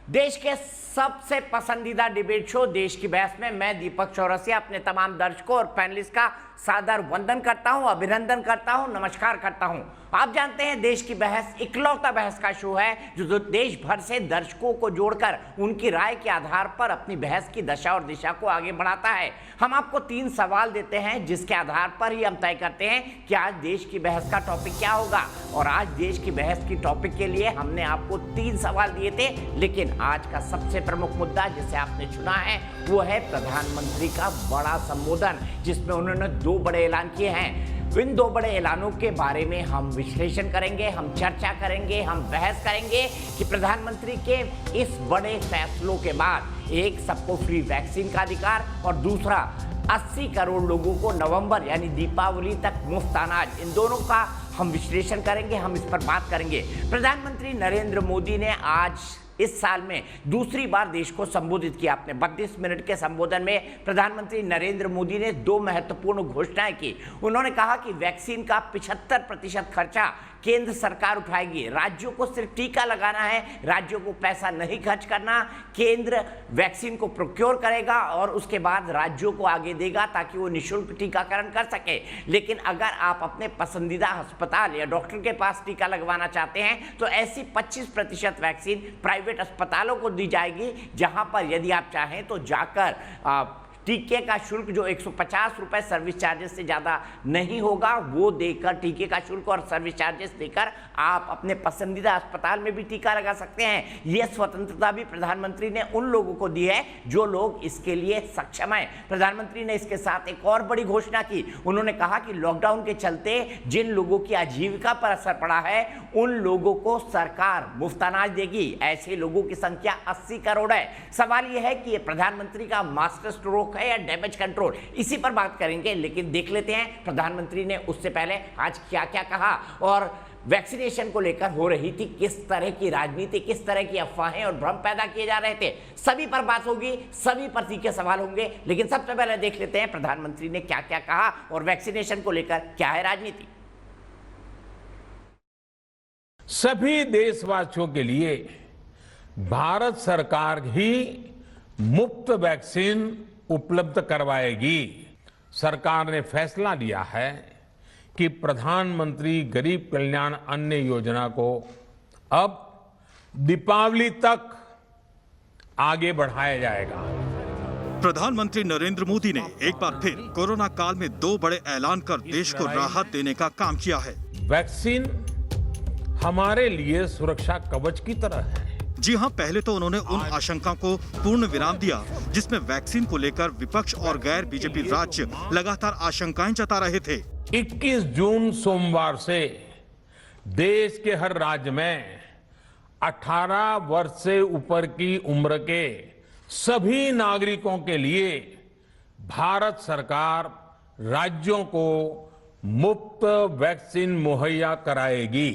देश के सबसे पसंदीदा डिबेट शो देश की बहस में मैं दीपक चौरसिया अपने तमाम दर्शकों और पैनलिस्ट का सादर वंदन करता हूं, अभिनंदन करता हूं, नमस्कार करता हूं। आप जानते हैं देश की बहस इकलौता बहस का शो है जो देश भर से दर्शकों को जोड़कर उनकी राय के आधार पर अपनी बहस की दशा और दिशा को आगे बढ़ाता है। हम आपको 3 सवाल देते हैं जिसके आधार पर ही हम तय करते हैं कि आज देश की बहस का टॉपिक क्या होगा। और आज देश की बहस की टॉपिक के लिए हमने आपको 3 सवाल दिए थे, लेकिन आज का सबसे प्रमुख मुद्दा जिसे आपने चुना है वो है प्रधानमंत्री का बड़ा संबोधन, जिसमें उन्होंने 2 बड़े ऐलान किए हैं। इन 2 बड़े ऐलानों के बारे में हम विश्लेषण करेंगे, हम चर्चा करेंगे, हम बहस करेंगे कि प्रधानमंत्री के इस बड़े फैसलों के बाद एक सबको फ्री वैक्सीन का अधिकार और दूसरा 80 करोड़ लोगों को नवंबर यानी दीपावली तक मुफ्त अनाज, इन दोनों का हम विश्लेषण करेंगे, हम इस पर बात करेंगे। प्रधानमंत्री नरेंद्र मोदी ने आज इस साल में दूसरी बार देश को संबोधित किया। अपने 32 मिनट के संबोधन में प्रधानमंत्री नरेंद्र मोदी ने 2 महत्वपूर्ण घोषणाएं की। उन्होंने कहा कि वैक्सीन का 75% खर्चा केंद्र सरकार उठाएगी, राज्यों को सिर्फ टीका लगाना है, राज्यों को पैसा नहीं खर्च करना, केंद्र वैक्सीन को प्रोक्योर करेगा और उसके बाद राज्यों को आगे देगा ताकि वो निःशुल्क टीकाकरण कर सके। लेकिन अगर आप अपने पसंदीदा अस्पताल या डॉक्टर के पास टीका लगवाना चाहते हैं तो ऐसी 25% वैक्सीन प्राइवेट अस्पतालों को दी जाएगी, जहां पर यदि आप चाहें तो जाकर टीके का शुल्क जो 150 रुपए सर्विस चार्जेस से ज़्यादा नहीं होगा वो देकर टीके का शुल्क और सर्विस चार्जेस देकर आप अपने पसंदीदा अस्पताल में भी टीका लगा सकते हैं। यह स्वतंत्रता भी प्रधानमंत्री ने उन लोगों को दी है जो लोग इसके लिए सक्षम हैं। प्रधानमंत्री ने इसके साथ एक और बड़ी घोषणा की। उन्होंने कहा कि लॉकडाउन के चलते जिन लोगों की आजीविका पर असर पड़ा है उन लोगों को सरकार मुफ्त अनाज देगी। ऐसे लोगों की संख्या 80 करोड़ है। सवाल यह है कि ये प्रधानमंत्री का मास्टर स्ट्रोक है या डैमेज कंट्रोल, इसी पर बात करेंगे। लेकिन देख लेते हैं प्रधानमंत्री ने उससे पहले आज क्या क्या कहा और वैक्सीनेशन को लेकर हो रही थी किस तरह की राजनीति, किस तरह की अफवाहें और भ्रम पैदा किए जा रहे थे। सभी पर बात होगी, सभी पर तीखे सवाल होंगे, लेकिन सबसे पहले देख लेते हैं प्रधानमंत्री ने क्या क्या कहा और वैक्सीनेशन को लेकर क्या है राजनीति। सभी देशवासियों के लिए भारत सरकार ही मुफ्त वैक्सीन उपलब्ध करवाएगी। सरकार ने फैसला लिया है कि प्रधानमंत्री गरीब कल्याण अन्न योजना को अब दीपावली तक आगे बढ़ाया जाएगा। प्रधानमंत्री नरेंद्र मोदी ने एक बार फिर कोरोना काल में 2 बड़े ऐलान कर देश को राहत देने का काम किया है। वैक्सीन हमारे लिए सुरक्षा कवच की तरह है। जी हां, पहले तो उन्होंने उन आशंकाओं को पूर्ण विराम दिया जिसमें वैक्सीन को लेकर विपक्ष और गैर बीजेपी राज्य लगातार आशंकाएं जता रहे थे। 21 जून सोमवार से देश के हर राज्य में 18 वर्ष से ऊपर की उम्र के सभी नागरिकों के लिए भारत सरकार राज्यों को मुफ्त वैक्सीन मुहैया कराएगी।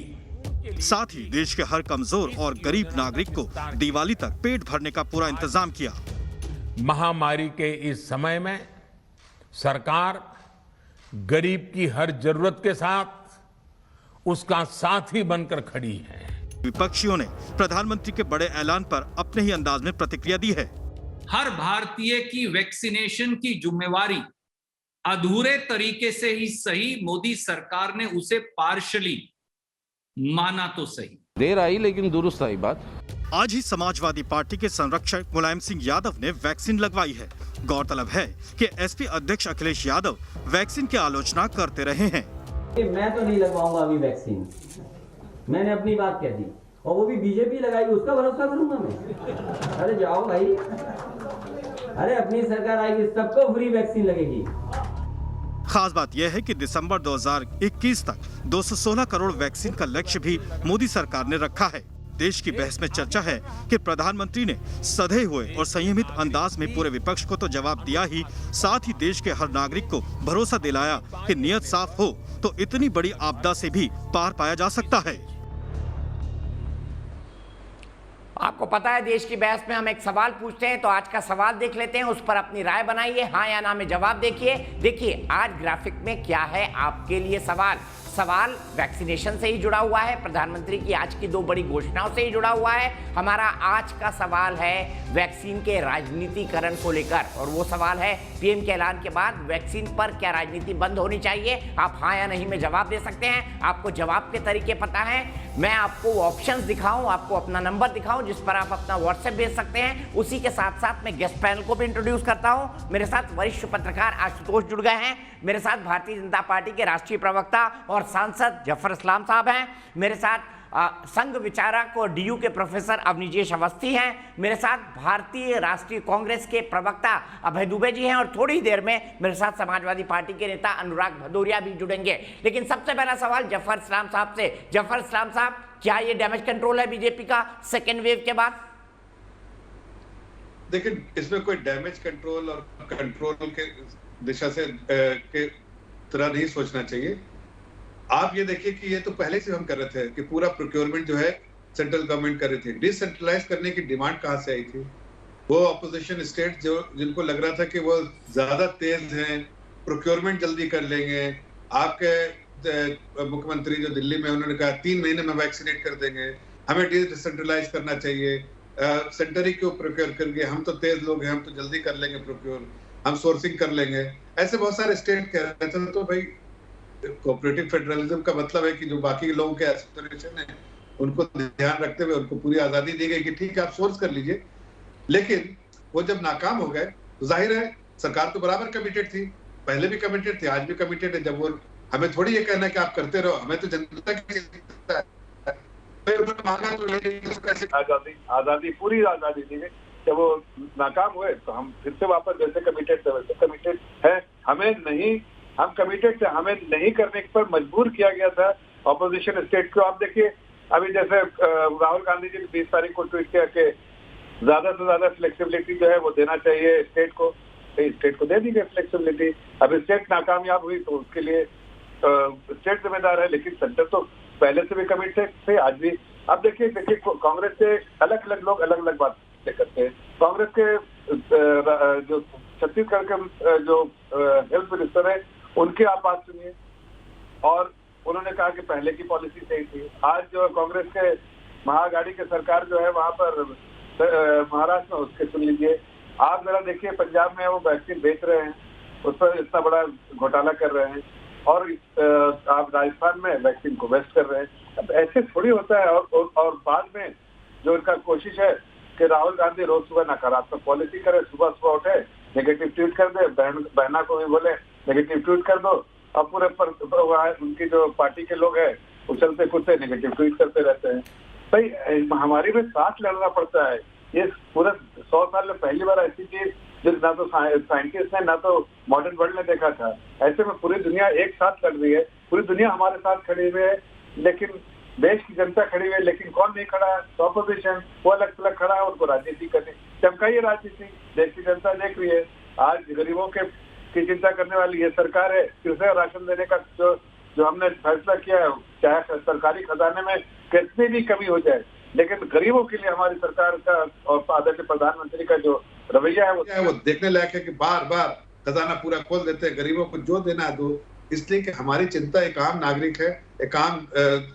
साथ ही देश के हर कमजोर और गरीब नागरिक को दिवाली तक पेट भरने का पूरा इंतजाम किया। महामारी के इस समय में सरकार गरीब की हर जरूरत के साथ उसका साथी बनकर खड़ी है। विपक्षियों ने प्रधानमंत्री के बड़े ऐलान पर अपने ही अंदाज में प्रतिक्रिया दी है। हर भारतीय की वैक्सीनेशन की जिम्मेवारी अधूरे तरीके से ही सही, मोदी सरकार ने उसे पार्शली माना तो सही, देर आई लेकिन दुरुस्त आई बात। आज ही समाजवादी पार्टी के संरक्षक मुलायम सिंह यादव ने वैक्सीन लगवाई है। गौरतलब है कि एसपी अध्यक्ष अखिलेश यादव वैक्सीन की आलोचना करते रहे हैं। मैं तो नहीं लगवाऊंगा अभी वैक्सीन, मैंने अपनी बात कह दी और वो भी बीजेपी लगाएगी उसका भरोसा करूंगा मैं? अरे जाओ भाई, अरे अपनी सरकार आएगी सबको फ्री वैक्सीन लगेगी। खास बात यह है कि दिसंबर 2021 तक 216 करोड़ वैक्सीन का लक्ष्य भी मोदी सरकार ने रखा है। देश की बहस में चर्चा है कि प्रधानमंत्री ने सधे हुए और संयमित अंदाज में पूरे विपक्ष को तो जवाब दिया ही, साथ ही देश के हर नागरिक को भरोसा दिलाया कि नियत साफ हो तो इतनी बड़ी आपदा से भी पार पाया जा सकता है। आपको पता है देश की बहस में हम एक सवाल पूछते हैं, तो आज का सवाल देख लेते हैं, उस पर अपनी राय बनाइए, हाँ या ना में जवाब देखिए। देखिए आज ग्राफिक में क्या है आपके लिए सवाल। सवाल वैक्सीनेशन से ही जुड़ा हुआ है, प्रधानमंत्री की आज की 2 बड़ी घोषणाओं से ही जुड़ा हुआ है। हमारा आज का सवाल है वैक्सीन के राजनीतिकरण को लेकर, और वो सवाल है पीएम के ऐलान के बाद वैक्सीन पर क्या राजनीति बंद होनी चाहिए? आप हाँ या नहीं में जवाब दे सकते हैं। आपको जवाब के तरीके पता है, मैं आपको ऑप्शंस दिखाऊं, आपको अपना नंबर दिखाऊं जिस पर आप अपना व्हाट्सएप भेज सकते हैं। उसी के साथ साथ मैं गेस्ट पैनल को भी इंट्रोड्यूस करता हूं। मेरे साथ वरिष्ठ पत्रकार आशुतोष जुड़ गए हैं, मेरे साथ भारतीय जनता पार्टी के राष्ट्रीय प्रवक्ता और सांसद जफर इस्लाम साहब हैं, मेरे साथ संघ विचारक और डीयू के प्रोफेसर अवनीजेश अवस्थी हैं, मेरे साथ भारतीय राष्ट्रीय कांग्रेस के प्रवक्ता अभय दुबे जी हैं, और थोड़ी देर में मेरे साथ समाजवादी पार्टी के नेता अनुराग भदौरिया भी जुड़ेंगे। लेकिन सबसे पहला सवाल जफर इस्लाम साहब से। जफर इस्लाम साहब, क्या ये डैमेज कंट्रोल है बीजेपी का सेकेंड वेव के बाद? देखिए, इसमें कोई डैमेज कंट्रोल और कंट्रोल के दिशा से के तरह नहीं सोचना चाहिए। आप ये देखिए कि ये तो पहले से हम कर रहे थे कि पूरा प्रोक्योरमेंट जो है सेंट्रल गवर्नमेंट कर रही थी। डिसेंट्रलाइज करने की डिमांड कहाँ से आई थी? वो अपोजिशन स्टेट जो जिनको लग रहा था कि वो ज्यादा तेज हैं, प्रोक्योरमेंट जल्दी कर लेंगे। आपके मुख्यमंत्री जो दिल्ली में, उन्होंने कहा 3 महीने में वैक्सीनेट कर देंगे, हमें डिसेंट्रलाइज करना चाहिए, सेंटर ही क्यों प्रोक्योर करेंगे, हम तो तेज लोग हैं, हम तो जल्दी कर लेंगे प्रोक्योर, हम सोर्सिंग कर लेंगे। ऐसे बहुत सारे स्टेट कह रहे थे। तो भाई कोऑपरेटिव फेडरलिज्म का मतलब है कि जो बाकी लोगों के एस्पिरेशन है उनको ध्यान रखते हुए उनको पूरी आजादी दी गई कि ठीक है आप सोर्स कर लीजिए। लेकिन वो जब नाकाम हो गए तो जाहिर है सरकार तो बराबर कमिटेड थी, पहले भी कमिटेड थी, आज भी कमिटेड है। जब वो हमें थोड़ी ये कहना है कि आप करते रहो, हमें तो जनता की आजादी पूरी आजादी दी गई। जब वो नाकाम हुए तो हम फिर से वापस जैसे कमिटेड थे वैसे कमिटेड है। हम कमिटेड थे, हमें नहीं करने पर मजबूर किया गया था ऑपोजिशन स्टेट को। आप देखिए अभी जैसे राहुल गांधी जी ने 20 तारीख को ट्वीट किया कि ज्यादा से ज्यादा फ्लेक्सिबिलिटी जो है वो देना चाहिए स्टेट को, तो स्टेट को दे दी गई फ्लेक्सिबिलिटी। अब स्टेट नाकामयाब हुई तो उसके लिए स्टेट जिम्मेदार है, लेकिन सेंटर तो पहले से भी कमिटेड थे, आज भी। अब देखिए कांग्रेस से अलग अलग लोग अलग अलग बात करते हैं। कांग्रेस के जो छत्तीसगढ़ के जो हेल्थ मिनिस्टर है उनकी आप बात सुनिए, और उन्होंने कहा कि पहले की पॉलिसी सही थी। आज जो कांग्रेस के महाआघाड़ी की सरकार जो है वहां पर महाराष्ट्र में, उसके सुन लीजिए। आप जरा देखिए पंजाब में वो वैक्सीन बेच रहे हैं, उस पर इतना बड़ा घोटाला कर रहे हैं, और आप राजस्थान में वैक्सीन को वेस्ट कर रहे हैं। अब ऐसे थोड़ी होता है। और बाद में जो इनका कोशिश है कि राहुल गांधी रोज सुबह नकारात्मक पॉलिसी करे, सुबह सुबह उठे नेगेटिव ट्वीट कर दे, बहना को भी बोले नेगेटिव ट्वीट कर दो, और पूरे पर उनकी जो पार्टी के लोग हैं उछलते कूदते नेगेटिव ट्वीट करते रहते हैं। भाई हमारी भी साथ लड़ना पड़ता है। ये पूरे 100 साल में पहली बार ऐसी चीज जो ना तो साइंटिस्ट ने ना तो मॉडर्न वर्ल्ड ने देखा था। ऐसे में पूरी दुनिया एक साथ लड़ रही है, पूरी दुनिया हमारे साथ खड़ी हुई है, लेकिन देश की जनता खड़ी हुई है। लेकिन कौन नहीं खड़ा है? ऑपोजिशन, वो अलग अलग खड़ा है, उनको राजनीति करनी चमकाइए राजनीति। देश की जनता देख रही है, आज गरीबों की चिंता करने वाली ये सरकार है। फिर से राशन देने का जो हमने फैसला किया है, चाहे सरकारी खजाने में कितनी भी कमी हो जाए, लेकिन गरीबों के लिए हमारी सरकार का और आदरणीय प्रधानमंत्री का जो रवैया है वो देखने लायक है कि बार बार खजाना पूरा खोल देते हैं, गरीबों को जो देना है दो। इसलिए कि हमारी चिंता एक आम नागरिक है, एक आम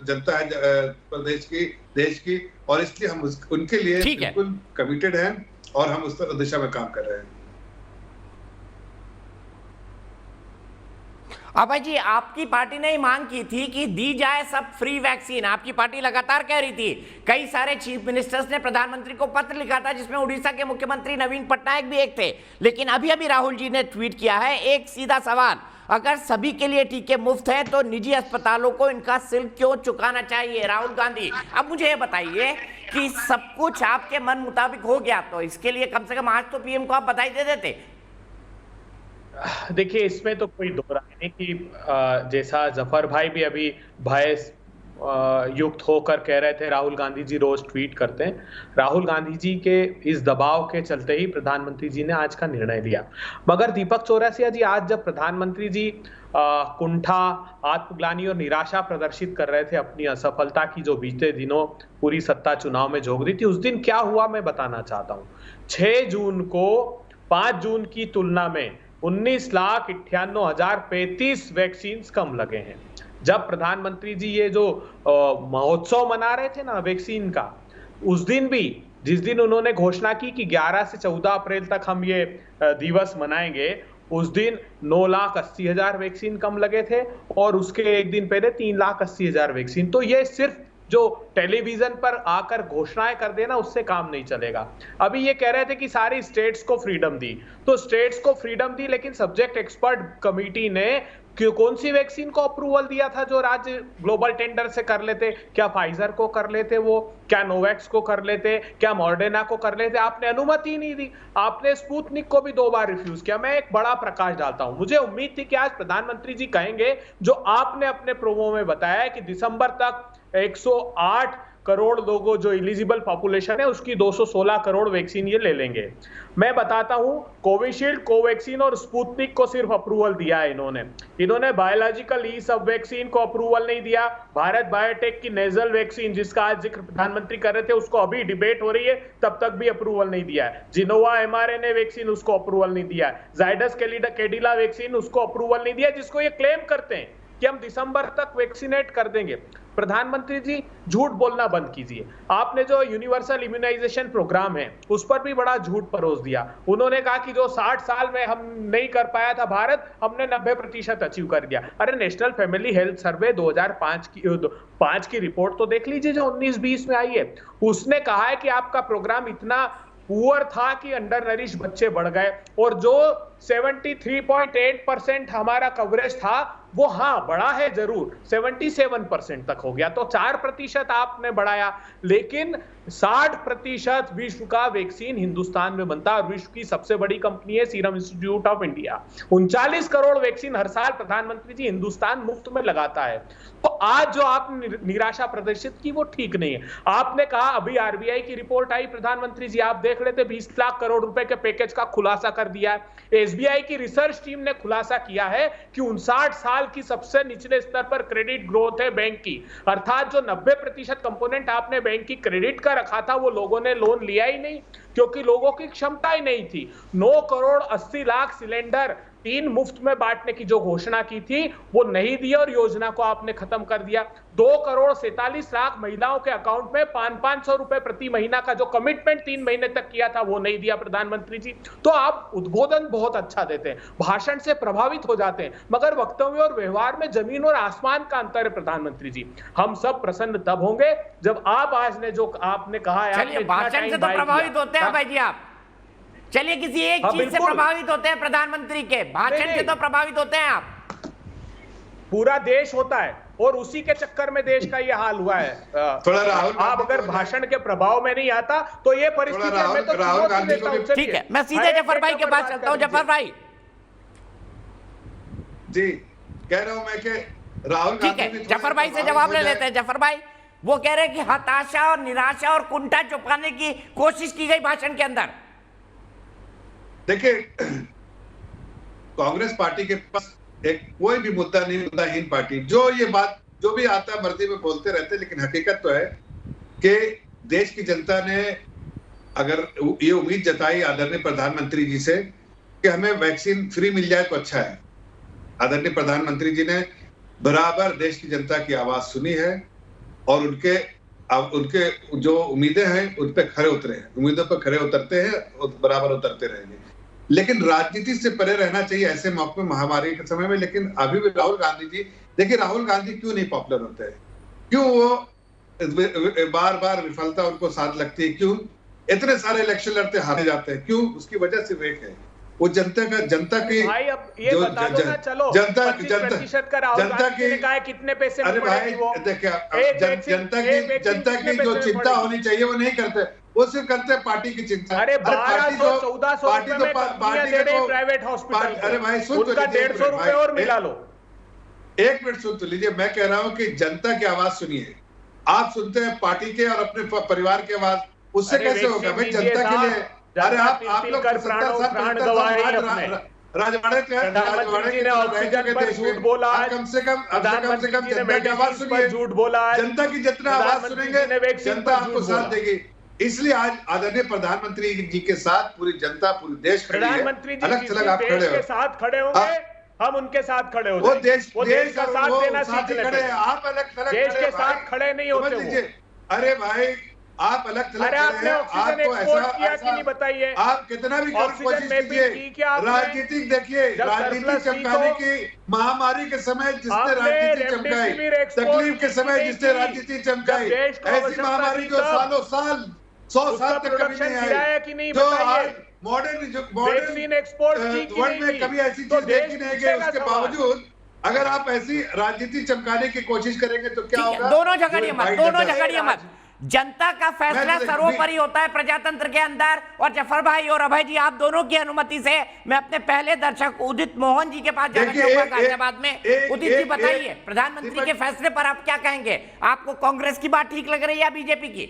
जनता है प्रदेश की, देश की, और इसलिए हम उनके लिए बिल्कुल कमिटेड हैं और हम उस दिशा में काम कर रहे हैं। अभय जी, आपकी पार्टी ने मांग की थी कि दी जाए सब फ्री वैक्सीन। आपकी पार्टी लगातार कह रही थी, कई सारे चीफ मिनिस्टर्स ने प्रधानमंत्री को पत्र लिखा था, जिसमें उड़ीसा के मुख्यमंत्री नवीन पटनायक भी एक थे। लेकिन अभी अभी राहुल जी ने ट्वीट किया है, एक सीधा सवाल, अगर सभी के लिए टीके मुफ्त हैं तो निजी अस्पतालों को इनका शुल्क क्यों चुकाना चाहिए? राहुल गांधी, अब मुझे ये बताइए कि सब कुछ आपके मन मुताबिक हो गया तो इसके लिए कम से कम आज तो पीएम को आप बधाई दे देते। देखिए, इसमें तो कोई दो राय नहीं कि जैसा जफर भाई भी अभी भय युक्त होकर कह रहे थे, राहुल गांधी जी रोज ट्वीट करते हैं। राहुल गांधी जी के इस दबाव के चलते ही प्रधानमंत्री जी ने आज का निर्णय लिया। मगर दीपक चौरसिया जी, आज जब प्रधानमंत्री जी कुंठा, आत्मग्लानि और निराशा प्रदर्शित कर रहे थे अपनी असफलता की जो बीते दिनों पूरी सत्ता चुनाव में झोंक रही थी, उस दिन क्या हुआ मैं बताना चाहता हूँ। 6 जून को 5 जून की तुलना में 19,98,035 वैक्सीन कम लगे हैं। जब प्रधानमंत्री जी ये जो महोत्सव मना रहे थे ना वैक्सीन का, उस दिन भी जिस दिन उन्होंने घोषणा की कि 11 से 14 अप्रैल तक हम ये दिवस मनाएंगे, उस दिन 9,80,000 वैक्सीन कम लगे थे और उसके एक दिन पहले 3,80,000 वैक्सीन। तो ये सिर्फ जो टेलीविजन पर आकर घोषणाएं कर देना उससे काम नहीं चलेगा। अभी ये कह रहे थे कि सारी स्टेट्स को फ्रीडम दी, तो स्टेट्स को फ्रीडम दी, लेकिन सब्जेक्ट एक्सपर्ट कमेटी ने कौन सी वैक्सीन को अप्रूवल दिया था जो राज्य ग्लोबल टेंडर से कर लेते? क्या फाइजर को कर लेते वो? क्या नोवैक्स को कर लेते? क्या मॉडर्ना को कर लेते? आपने अनुमति नहीं दी। आपने स्पुतनिक को भी 2 बार रिफ्यूज किया। मैं एक बड़ा प्रकाश डालता हूं, मुझे उम्मीद थी कि आज प्रधानमंत्री जी कहेंगे जो आपने अपने प्रोमो में बताया कि दिसंबर तक 108 करोड़ लोगों जो एलिजिबल पॉपुलेशन है उसकी 216 करोड़ वैक्सीन ये ले लेंगे। मैं बताता हूं, कोविशील्ड, कोवैक्सीन और स्पुतनिक को सिर्फ अप्रूवल दिया है इन्होंने बायोलॉजिकल ई सब वैक्सीन को अप्रूवल नहीं दिया। भारत बायोटेक की नेजल वैक्सीन जिसका आज जिक्र प्रधानमंत्री कर रहे थे उसको अभी डिबेट हो रही है, तब तक भी अप्रूवल नहीं दिया है। जिनोवा mRNA वैक्सीन उसको अप्रूवल नहीं दिया है। जाइडस कैडिला वैक्सीन उसको अप्रूवल नहीं दिया, जिसको ये क्लेम करते हैं कि हम दिसंबर तक वैक्सीनेट कर देंगे। प्रधानमंत्री जी झूठ बोलना बंद कीजिए। आपने जो यूनिवर्सल इम्यूनाइजेशन प्रोग्राम है उस पर भी बड़ा झूठ परोस दिया। उन्होंने कहा कि जो 60 साल में हम नहीं कर पाया था भारत, हमने 90% अचीव कर दिया। अरे नेशनल फैमिली हेल्थ सर्वे 2005 की रिपोर्ट तो देख लीजिए जो 19-20 में आई है। उसने कहा है कि आपका प्रोग्राम इतना पुअर था कि अंडर नरिश बच्चे बढ़ गए, और जो 73.8% हमारा कवरेज था वो हाँ बढ़ा है जरूर, 77% तक हो गया, तो 4% आपने बढ़ाया, लेकिन 60% विश्व का वैक्सीन हिंदुस्तान में बनता है और विश्व की सबसे बड़ी कंपनी है Serum Institute of India. 39 crore vaccine हर साल प्रधानमंत्री जी हिंदुस्तान मुफ्त में लगाता है। तो आज जो आपने निराशा प्रदर्शित की वो ठीक नहीं है। आपने कहा अभी आरबीआई की रिपोर्ट आई, प्रधानमंत्री जी आप देख लेते 20 लाख करोड़ रुपए के पैकेज का खुलासा कर दिया है। एसबीआई की रिसर्च टीम ने खुलासा किया है कि 59 साल की सबसे निचले स्तर पर क्रेडिट ग्रोथ है बैंक की, अर्थात जो 90% कंपोनेंट आपने बैंक की क्रेडिट का रखा था वो लोगों ने लोन लिया ही नहीं, क्योंकि लोगों की क्षमता ही नहीं थी। 9 करोड़ 80 लाख सिलेंडर 3 मुफ्त में बांटने की जो घोषणा की थी वो नहीं दी और योजना को आपने खत्म कर दिया। 2 करोड़ 47 लाख महिलाओं के अकाउंट में 500 रुपए प्रति महीना का जो कमिटमेंट 3 महीने तक किया था वो नहीं दिया प्रधानमंत्री जी। तो आप उद्बोधन बहुत अच्छा देते हैं, भाषण से प्रभावित हो जाते हैं, मगर वक्तव्य और व्यवहार में जमीन और आसमान का अंतर है प्रधानमंत्री जी। हम सब प्रसन्न तब होंगे जब आप आज ने जो आपने कहा है, चलिए भाषण से तो प्रभावित होते हैं भाई जी आप, चलिए किसी एक चीज से प्रभावित होते हैं प्रधानमंत्री के, भाषण से तो प्रभावित होते हैं आप। पूरा देश होता है और उसी के चक्कर में देश का ये हाल हुआ है। थोड़ा राहुल आप अगर भाषण के प्रभाव में नहीं आता तो ये परिस्थिति है। तो राहुल गांधी को भी ठीक है, मैं सीधे जफर भाई के पास चलता हूं। जफर भाई जी कह रहा हूं मैं कि राहुल ठीक है, जफर भाई से जवाब ले लेते हैं। जफर भाई वो कह रहे हैं कि हताशा और निराशा और कुंठा छुपाने की कोशिश की गई भाषण के अंदर। देखिए कांग्रेस पार्टी के पास एक कोई भी मुद्दा नहीं, मुद्दाहीन पार्टी, जो ये बात जो भी आता है मर्जी में बोलते रहते, लेकिन हकीकत तो है कि देश की जनता ने अगर ये उम्मीद जताई आदरणीय प्रधानमंत्री जी से कि हमें वैक्सीन फ्री मिल जाए तो अच्छा है। आदरणीय प्रधानमंत्री जी ने बराबर देश की जनता की आवाज सुनी है और उनके जो उम्मीदें हैं उन पे खरे उतरे हैं, उम्मीदों पर खरे उतरते हैं और बराबर उतरते रहेंगे। लेकिन राजनीति से परे रहना चाहिए ऐसे मौके में, महामारी के समय में। लेकिन अभी भी राहुल गांधी जी, देखिए राहुल गांधी क्यों नहीं पॉपुलर होते हैं, क्यों वो बार बार विफलता उनको साथ लगती है, क्यों इतने सारे इलेक्शन लड़ते हारे जाते हैं, क्यों? उसकी वजह सिर्फ एक है, वो जनता की भाई अब ये बता दो ना, चलो जनता की कितने पैसे अरे भाई देखिए जनता की जो चिंता होनी चाहिए वो नहीं करते, वो सिर्फ करते हैं पार्टी की चिंता। अरे 1200-1400 पार्टी तो प्राइवेट हॉस्पिटल, अरे भाई सुन तो 150 रुपए और मिला लो। एक मिनट सुन तो लीजिए, मैं कह रहा हूँ कि जनता की आवाज सुनिए। आप सुनते हैं पार्टी के और अपने परिवार की आवाज, उससे कैसे होगा भाई जनता के लिए? अरे आप लोग राजवाड़े के ऑक्सीजन पर झूठ बोला, कम से कम जनता की आवाज सुनिए, झूठ बोला। जनता की जितना आवाज सुनेंगे जनता आपको साथ देगी। इसलिए आज आदरणीय प्रधानमंत्री जी के साथ पूरी जनता, पूरी देश खड़ी है। प्रधानमंत्री जी अलग थलग आप खड़े हो, साथ खड़े होंगे हम उनके साथ खड़े हो वो जाएं। देश वो देश का साथ देना सीख लेते खड़े हैं, हैं। आप अलग थलग देश खड़े के हैं साथ भाई। खड़े नहीं होते समझ वो। लीजिए। अरे भाई आप अलग थलग अरे खड़े आपने हैं, ऑक्सीजन आपको एक्सपोर्ट ऐसा किया कि नहीं बताइए? आप कितना भी ऑक्सीजन कोशिश मैपिंग कीजिए, की क्या आपने? राजनीतिक देखिए, जब राजनीति सरप्लस थी चमकाने तो की महामारी के समय जिसने आपने राजनीति चमकाई, रेमडेसिविर एक्सपोर्ट तकलीफ के की समय नहीं जिसने की? राजनीति जब चमकाई, देश को ऐसी आवश्यकता महामारी थी जो तब सालों साल 100 साल उसका तक कभी प्रोडक्शन नहीं गिराया आई, कि नहीं जो बताइए? आज मॉडर्न वैक्सीन एक्सपोर्ट की कि वर्ल्ड नहीं में की? कभी ऐसी तो चीज देश देखी नहीं गई। पूछेगा उसके सवाल। बावजूद अगर आप ऐसी राजनीति चमकाने की कोशिश करेंगे तो क्या ठीक है, होगा? दोनों झगड़िए मत, दोनों झगड़िए मत। जनता का फैसला मैं तो- सर्वोपरि होता है प्रजातंत्र के अंदर। और जफर भाई और अभय जी, आप दोनों की अनुमति से मैं अपने पहले दर्शक उदित मोहन जी के पास जाना देखिए, चाहूंगा एक- गाजियाबाद में। एक- उदित जी एक- बताइए, एक- प्रधानमंत्री दीपक- के फैसले पर आप क्या कहेंगे? आपको कांग्रेस की बात ठीक लग रही है या बीजेपी की?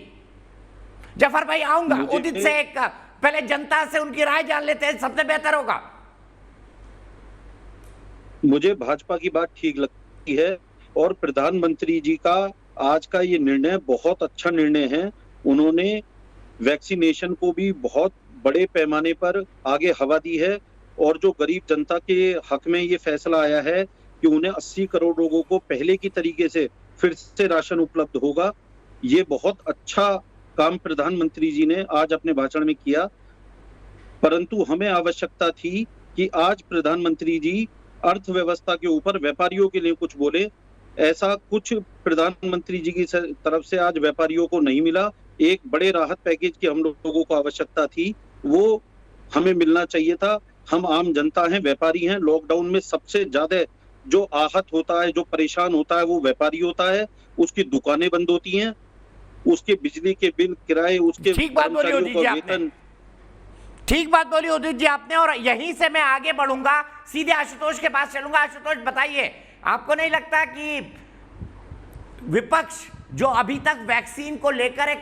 जफर भाई आऊंगा उदित से, एक पहले जनता से उनकी राय जान लेते हैं, सबसे बेहतर होगा। मुझे भाजपा की बात ठीक लगती है और प्रधानमंत्री जी का आज का ये निर्णय बहुत अच्छा निर्णय है। उन्होंने वैक्सीनेशन को भी बहुत बड़े पैमाने पर आगे हवा दी है और जो गरीब जनता के हक में ये फैसला आया है कि उन्हें 80 करोड़ लोगों को पहले की तरीके से फिर से राशन उपलब्ध होगा, ये बहुत अच्छा काम प्रधानमंत्री जी ने आज अपने भाषण में किया। परंतु हमें आवश्यकता थी कि आज प्रधानमंत्री जी अर्थव्यवस्था के ऊपर व्यापारियों के लिए कुछ बोले। ऐसा कुछ प्रधानमंत्री जी की तरफ से आज व्यापारियों को नहीं मिला। एक बड़े राहत पैकेज की हम लोगों को आवश्यकता थी, वो हमें मिलना चाहिए था। हम आम जनता हैं, व्यापारी हैं। लॉकडाउन में सबसे ज्यादा जो आहत होता है, जो परेशान होता है, वो व्यापारी होता है। उसकी दुकानें बंद होती हैं, उसके बिजली के बिल, किराए, उसके ठीक बात बोली उदित जी आपने, ठीक बात बोली उदित जी आपने। और यहीं से मैं आगे बढ़ूंगा, सीधे आशुतोष के पास चलूंगा। आशुतोष बताइए, आपको नहीं लगता कि विपक्ष जो अभी तक वैक्सीन को लेकर एक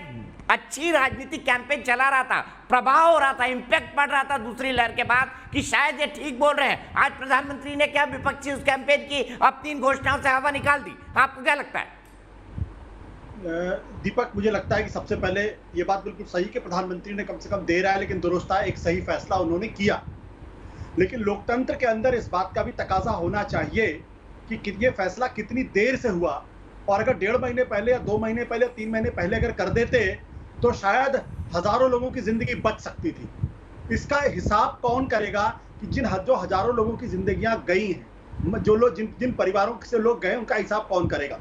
अच्छी राजनीतिक कैंपेन चला रहा था, प्रभाव हो रहा था, इंपैक्ट पड़ रहा था दूसरी लहर के बाद कि शायद ये ठीक बोल रहे हैं, आज प्रधानमंत्री ने क्या विपक्षी उस कैंपेन की अब 3 घोषणाओं से हवा निकाल दी? आपको क्या लगता है? दीपक, मुझे लगता है कि सबसे पहले ये बात बिल्कुल सही कि प्रधानमंत्री ने कम से कम देर है लेकिन दुरुस्त है, एक सही फैसला उन्होंने किया। लेकिन लोकतंत्र के अंदर इस बात का भी तकाजा होना चाहिए कि ये फैसला कितनी देर से हुआ, और अगर 1.5 महीने पहले या 2 महीने पहले, 3 महीने पहले अगर कर देते तो शायद हजारों लोगों की जिंदगी बच सकती थी। इसका हिसाब कौन करेगा कि जो हजारों लोगों की जिंदगियां गई हैं, जो लोग जिन परिवारों से लोग गए, उनका हिसाब कौन करेगा?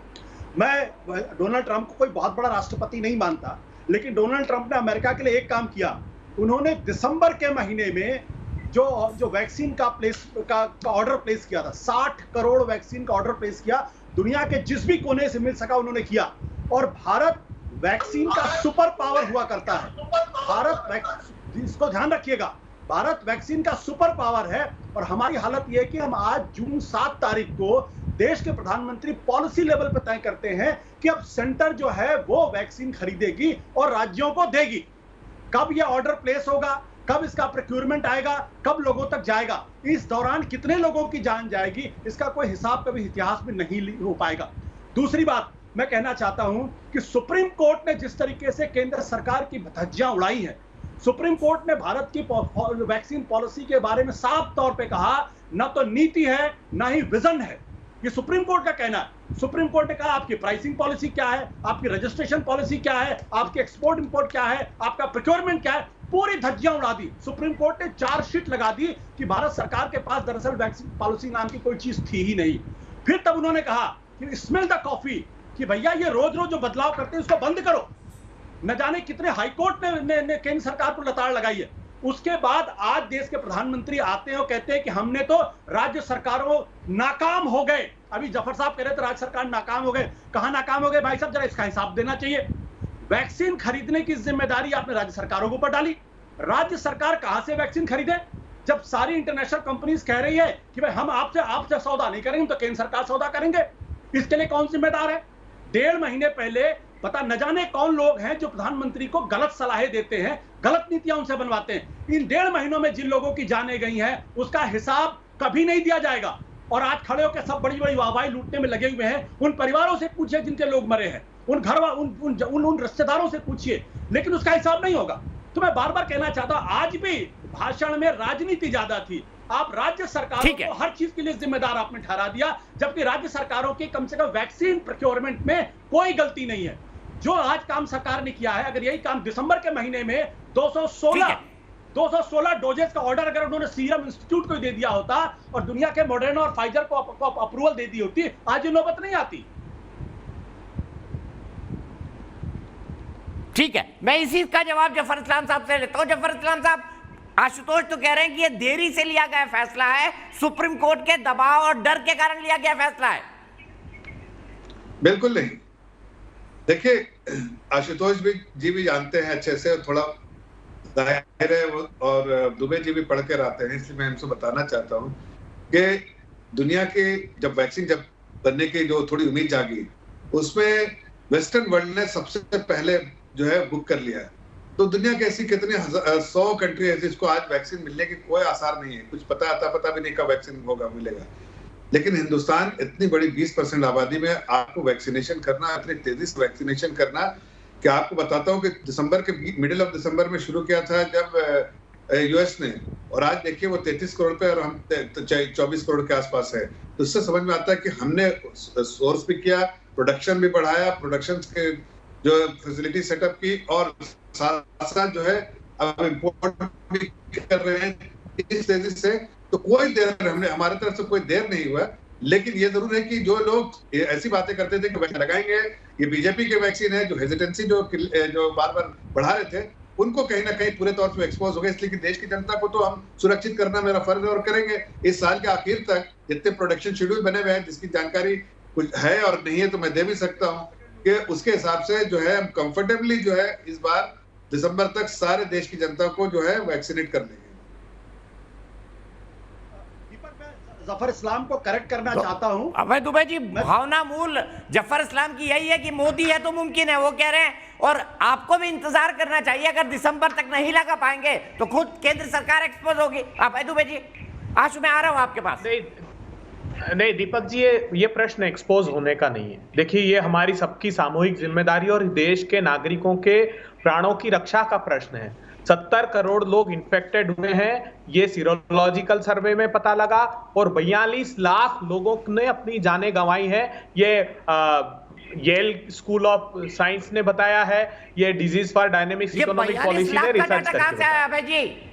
मैं डोनाल्ड ट्रंप को कोई बहुत बड़ा राष्ट्रपति नहीं मानता, लेकिन डोनाल्ड ट्रंप ने अमेरिका के लिए एक काम किया। उन्होंने दिसंबर के महीने में जो वैक्सीन का ऑर्डर प्लेस किया था, 60 करोड़ वैक्सीन का ऑर्डर प्लेस किया, दुनिया के जिस भी कोने से मिल सका उन्होंने किया। और भारत वैक्सीन का सुपर पावर हुआ करता है। इसको ध्यान रखिएगा, भारत वैक्सीन का सुपर पावर है। और हमारी हालत यह है कि हम आज जून 7 तारीख को देश के प्रधानमंत्री पॉलिसी लेवल पर तय करते हैं कि अब सेंटर जो है वो वैक्सीन खरीदेगी और राज्यों को देगी। कब यह ऑर्डर प्लेस होगा, कब इसका प्रोक्योरमेंट आएगा, कब लोगों तक जाएगा, इस दौरान कितने लोगों की जान जाएगी, इसका कोई हिसाब कभी इतिहास में नहीं हो पाएगा। दूसरी बात मैं कहना चाहता हूं कि सुप्रीम कोर्ट ने जिस तरीके से केंद्र सरकार की धज्जियां उड़ाई है, सुप्रीम कोर्ट ने भारत की वैक्सीन पॉलिसी के बारे में साफ तौर पे कहा, न तो नीति है न ही विजन है। ये सुप्रीम कोर्ट का कहना है। सुप्रीम कोर्ट ने कहा आपकी प्राइसिंग पॉलिसी क्या है, आपकी रजिस्ट्रेशन पॉलिसी क्या है, आपकी एक्सपोर्ट इंपोर्ट क्या है, आपका प्रोक्योरमेंट क्या है, पूरी धज्जियां उड़ा दी। सुप्रीम कोर्ट ने चार्जशीट लगा दी कि भारत सरकार के पास दरअसल वैक्सीन पॉलिसी नाम की कोई चीज थी ही नहीं। फिर तब उन्होंने कहा कि स्मेल द कॉफी, कि भैया ये रोज रोज जो बदलाव करते हैं उसको बंद करो। न जाने कितने हाईकोर्ट ने केंद्र सरकार पर लताड़ लगाई है। उसके बाद आज देश के प्रधानमंत्री आते हैं और कहते हैं कि हमने तो राज्य सरकारों नाकाम हो गए। अभी जफर साहब कह रहे थे राज्य सरकार नाकाम हो गए, कहां नाकाम हो गए भाई साहब, जरा इसका हिसाब देना चाहिए। वैक्सीन खरीदने की जिम्मेदारी आपने राज्य सरकारों के ऊपर डाली। राज्य सरकार कहां से वैक्सीन खरीदे, जब सारी इंटरनेशनल कंपनीज कह रही है कि भाई हम आपसे सौदा नहीं करेंगे, तो केंद्र सरकार सौदा करेंगे। इसके लिए कौन जिम्मेदार है? 1.5 महीने पहले पता न जाने कौन लोग हैं जो प्रधानमंत्री को गलत सलाहें देते हैं, गलत नीतियां उनसे बनवाते हैं। इन 1.5 महीनों में जिन लोगों की जानें गई हैं उसका हिसाब कभी नहीं दिया जाएगा। और आज खड़े होकर सब बड़ी बड़ी वाहवाही लूटने में लगे हुए हैं। उन परिवारों से पूछिए जिनके लोग मरे हैं, उन घर उन रिश्तेदारों से पूछिए, लेकिन उसका हिसाब नहीं होगा। तो मैं बार बार कहना चाहता हूं, आज भी भाषण में राजनीति ज्यादा थी। आप राज्य सरकारों ठीक है। को हर चीज के लिए जिम्मेदार आपने ठहरा दिया, जबकि राज्य सरकारों की कम से कम वैक्सीन प्रोक्योरमेंट में कोई गलती नहीं है। जो आज काम सरकार ने किया है, अगर यही काम दिसंबर के महीने में 216 डोजेस का ऑर्डर अगर उन्होंने सीरम इंस्टीट्यूट को दे दिया होता और दुनिया के मॉडर्ना और फाइजर को अप्रूवल दे दी होती, आज ये नौबत नहीं आती। ठीक है, मैं इसी का जवाब जफर इस्लाम साहब से लेता हूं। जफर इस्लाम साहब, आशुतोष तो कह रहे हैं कि ये देरी से लिया गया फैसला है, सुप्रीम कोर्ट के दबाव और डर के कारण लिया गया फैसला है। बिल्कुल नहीं। देखिए, आशुतोष जी भी जानते हैं अच्छे से, थोड़ा जाहिर है, और दुबे जी भी पढ़ कर आते हैं, इसलिए मैं इनसे बताना चाहता हूं कि दुनिया के जब वैक्सीन बनने की जो थोड़ी उम्मीद जागी, उसमें वेस्टर्न वर्ल्ड ने सबसे पहले जो है बुक कर लिया है। तो दुनिया के ऐसी कितने 100 कंट्री है जिसको आज वैक्सीन मिलने की कोई आसार नहीं है, कुछ पता भी नहीं कब वैक्सीन मिलेगा। लेकिन हिंदुस्तान इतनी बड़ी 20% आबादी में आपको वैक्सीनेशन करना, इतनी तेजी से वैक्सीनेशन करना, कि आपको बताता हूँ कि दिसंबर के मिडिल ऑफ दिसंबर में शुरू किया था जब यूएस ने, और आज देखिए वो 33 करोड़ पे और हम 24 करोड़ के आसपास है। तो इससे समझ में आता है कि हमने सोर्स भी किया, प्रोडक्शन भी बढ़ाया, प्रोडक्शन के जो फैसिलिटी सेटअप की, और साथ साथ जो है अब इम्पोर्ट भी कर रहे हैं इस तेजी से। तो कोई देर हमारे तरफ से कोई देर नहीं हुआ। लेकिन ये जरूर है कि जो लोग ऐसी बातें करते थे कि वैक्सीन लगाएंगे, ये बीजेपी के वैक्सीन है, जो हेजिटेंसी जो बार बार बढ़ा रहे थे, उनको कहीं ना कहीं पूरे तौर पर एक्सपोज हो गए। इसलिए कि देश की जनता को तो हम सुरक्षित करना मेरा फर्ज है और करेंगे। इस साल के आखिर तक जितने प्रोडक्शन शेड्यूल बने हुए हैं, जिसकी जानकारी कुछ है और नहीं है तो मैं दे भी सकता हूँ, कि उसके हिसाब से जो है हम कंफर्टेबली जो है इस बार दिसंबर तक सारे देश की जनता को जो है वैक्सीनेट कर लेंगे। जफर इस्लाम को करेक्ट करना चाहता हूं। अभय दुबे जी, भावना मूल जफर इस्लाम की यही है कि मोदी है तो मुमकिन है, वो कह रहे हैं, और आपको भी इंतजार करना चाहिए। अगर दिसंबर तक नहीं लगा पाएंगे तो खुद केंद्र सरकार एक्सपोज होगी। अभय दुबे जी, आशु मैं आ रहा हूं आपके पास। नहीं दीपक जी, ये प्रश्न एक्सपोज होने का नहीं है। देखिए, ये हमारी सबकी सामूहिक जिम्मेदारी और देश के नागरिकों के प्राणों की रक्षा का प्रश्न है। 70 करोड़ लोग इन्फेक्टेड हुए हैं, ये सीरोलॉजिकल सर्वे में पता लगा, और 42 लाख लोगों ने अपनी जानें गंवाई है, ये येल स्कूल ऑफ साइंस ने बताया है, ये disease for dynamics economic policy ने रिसर्च करके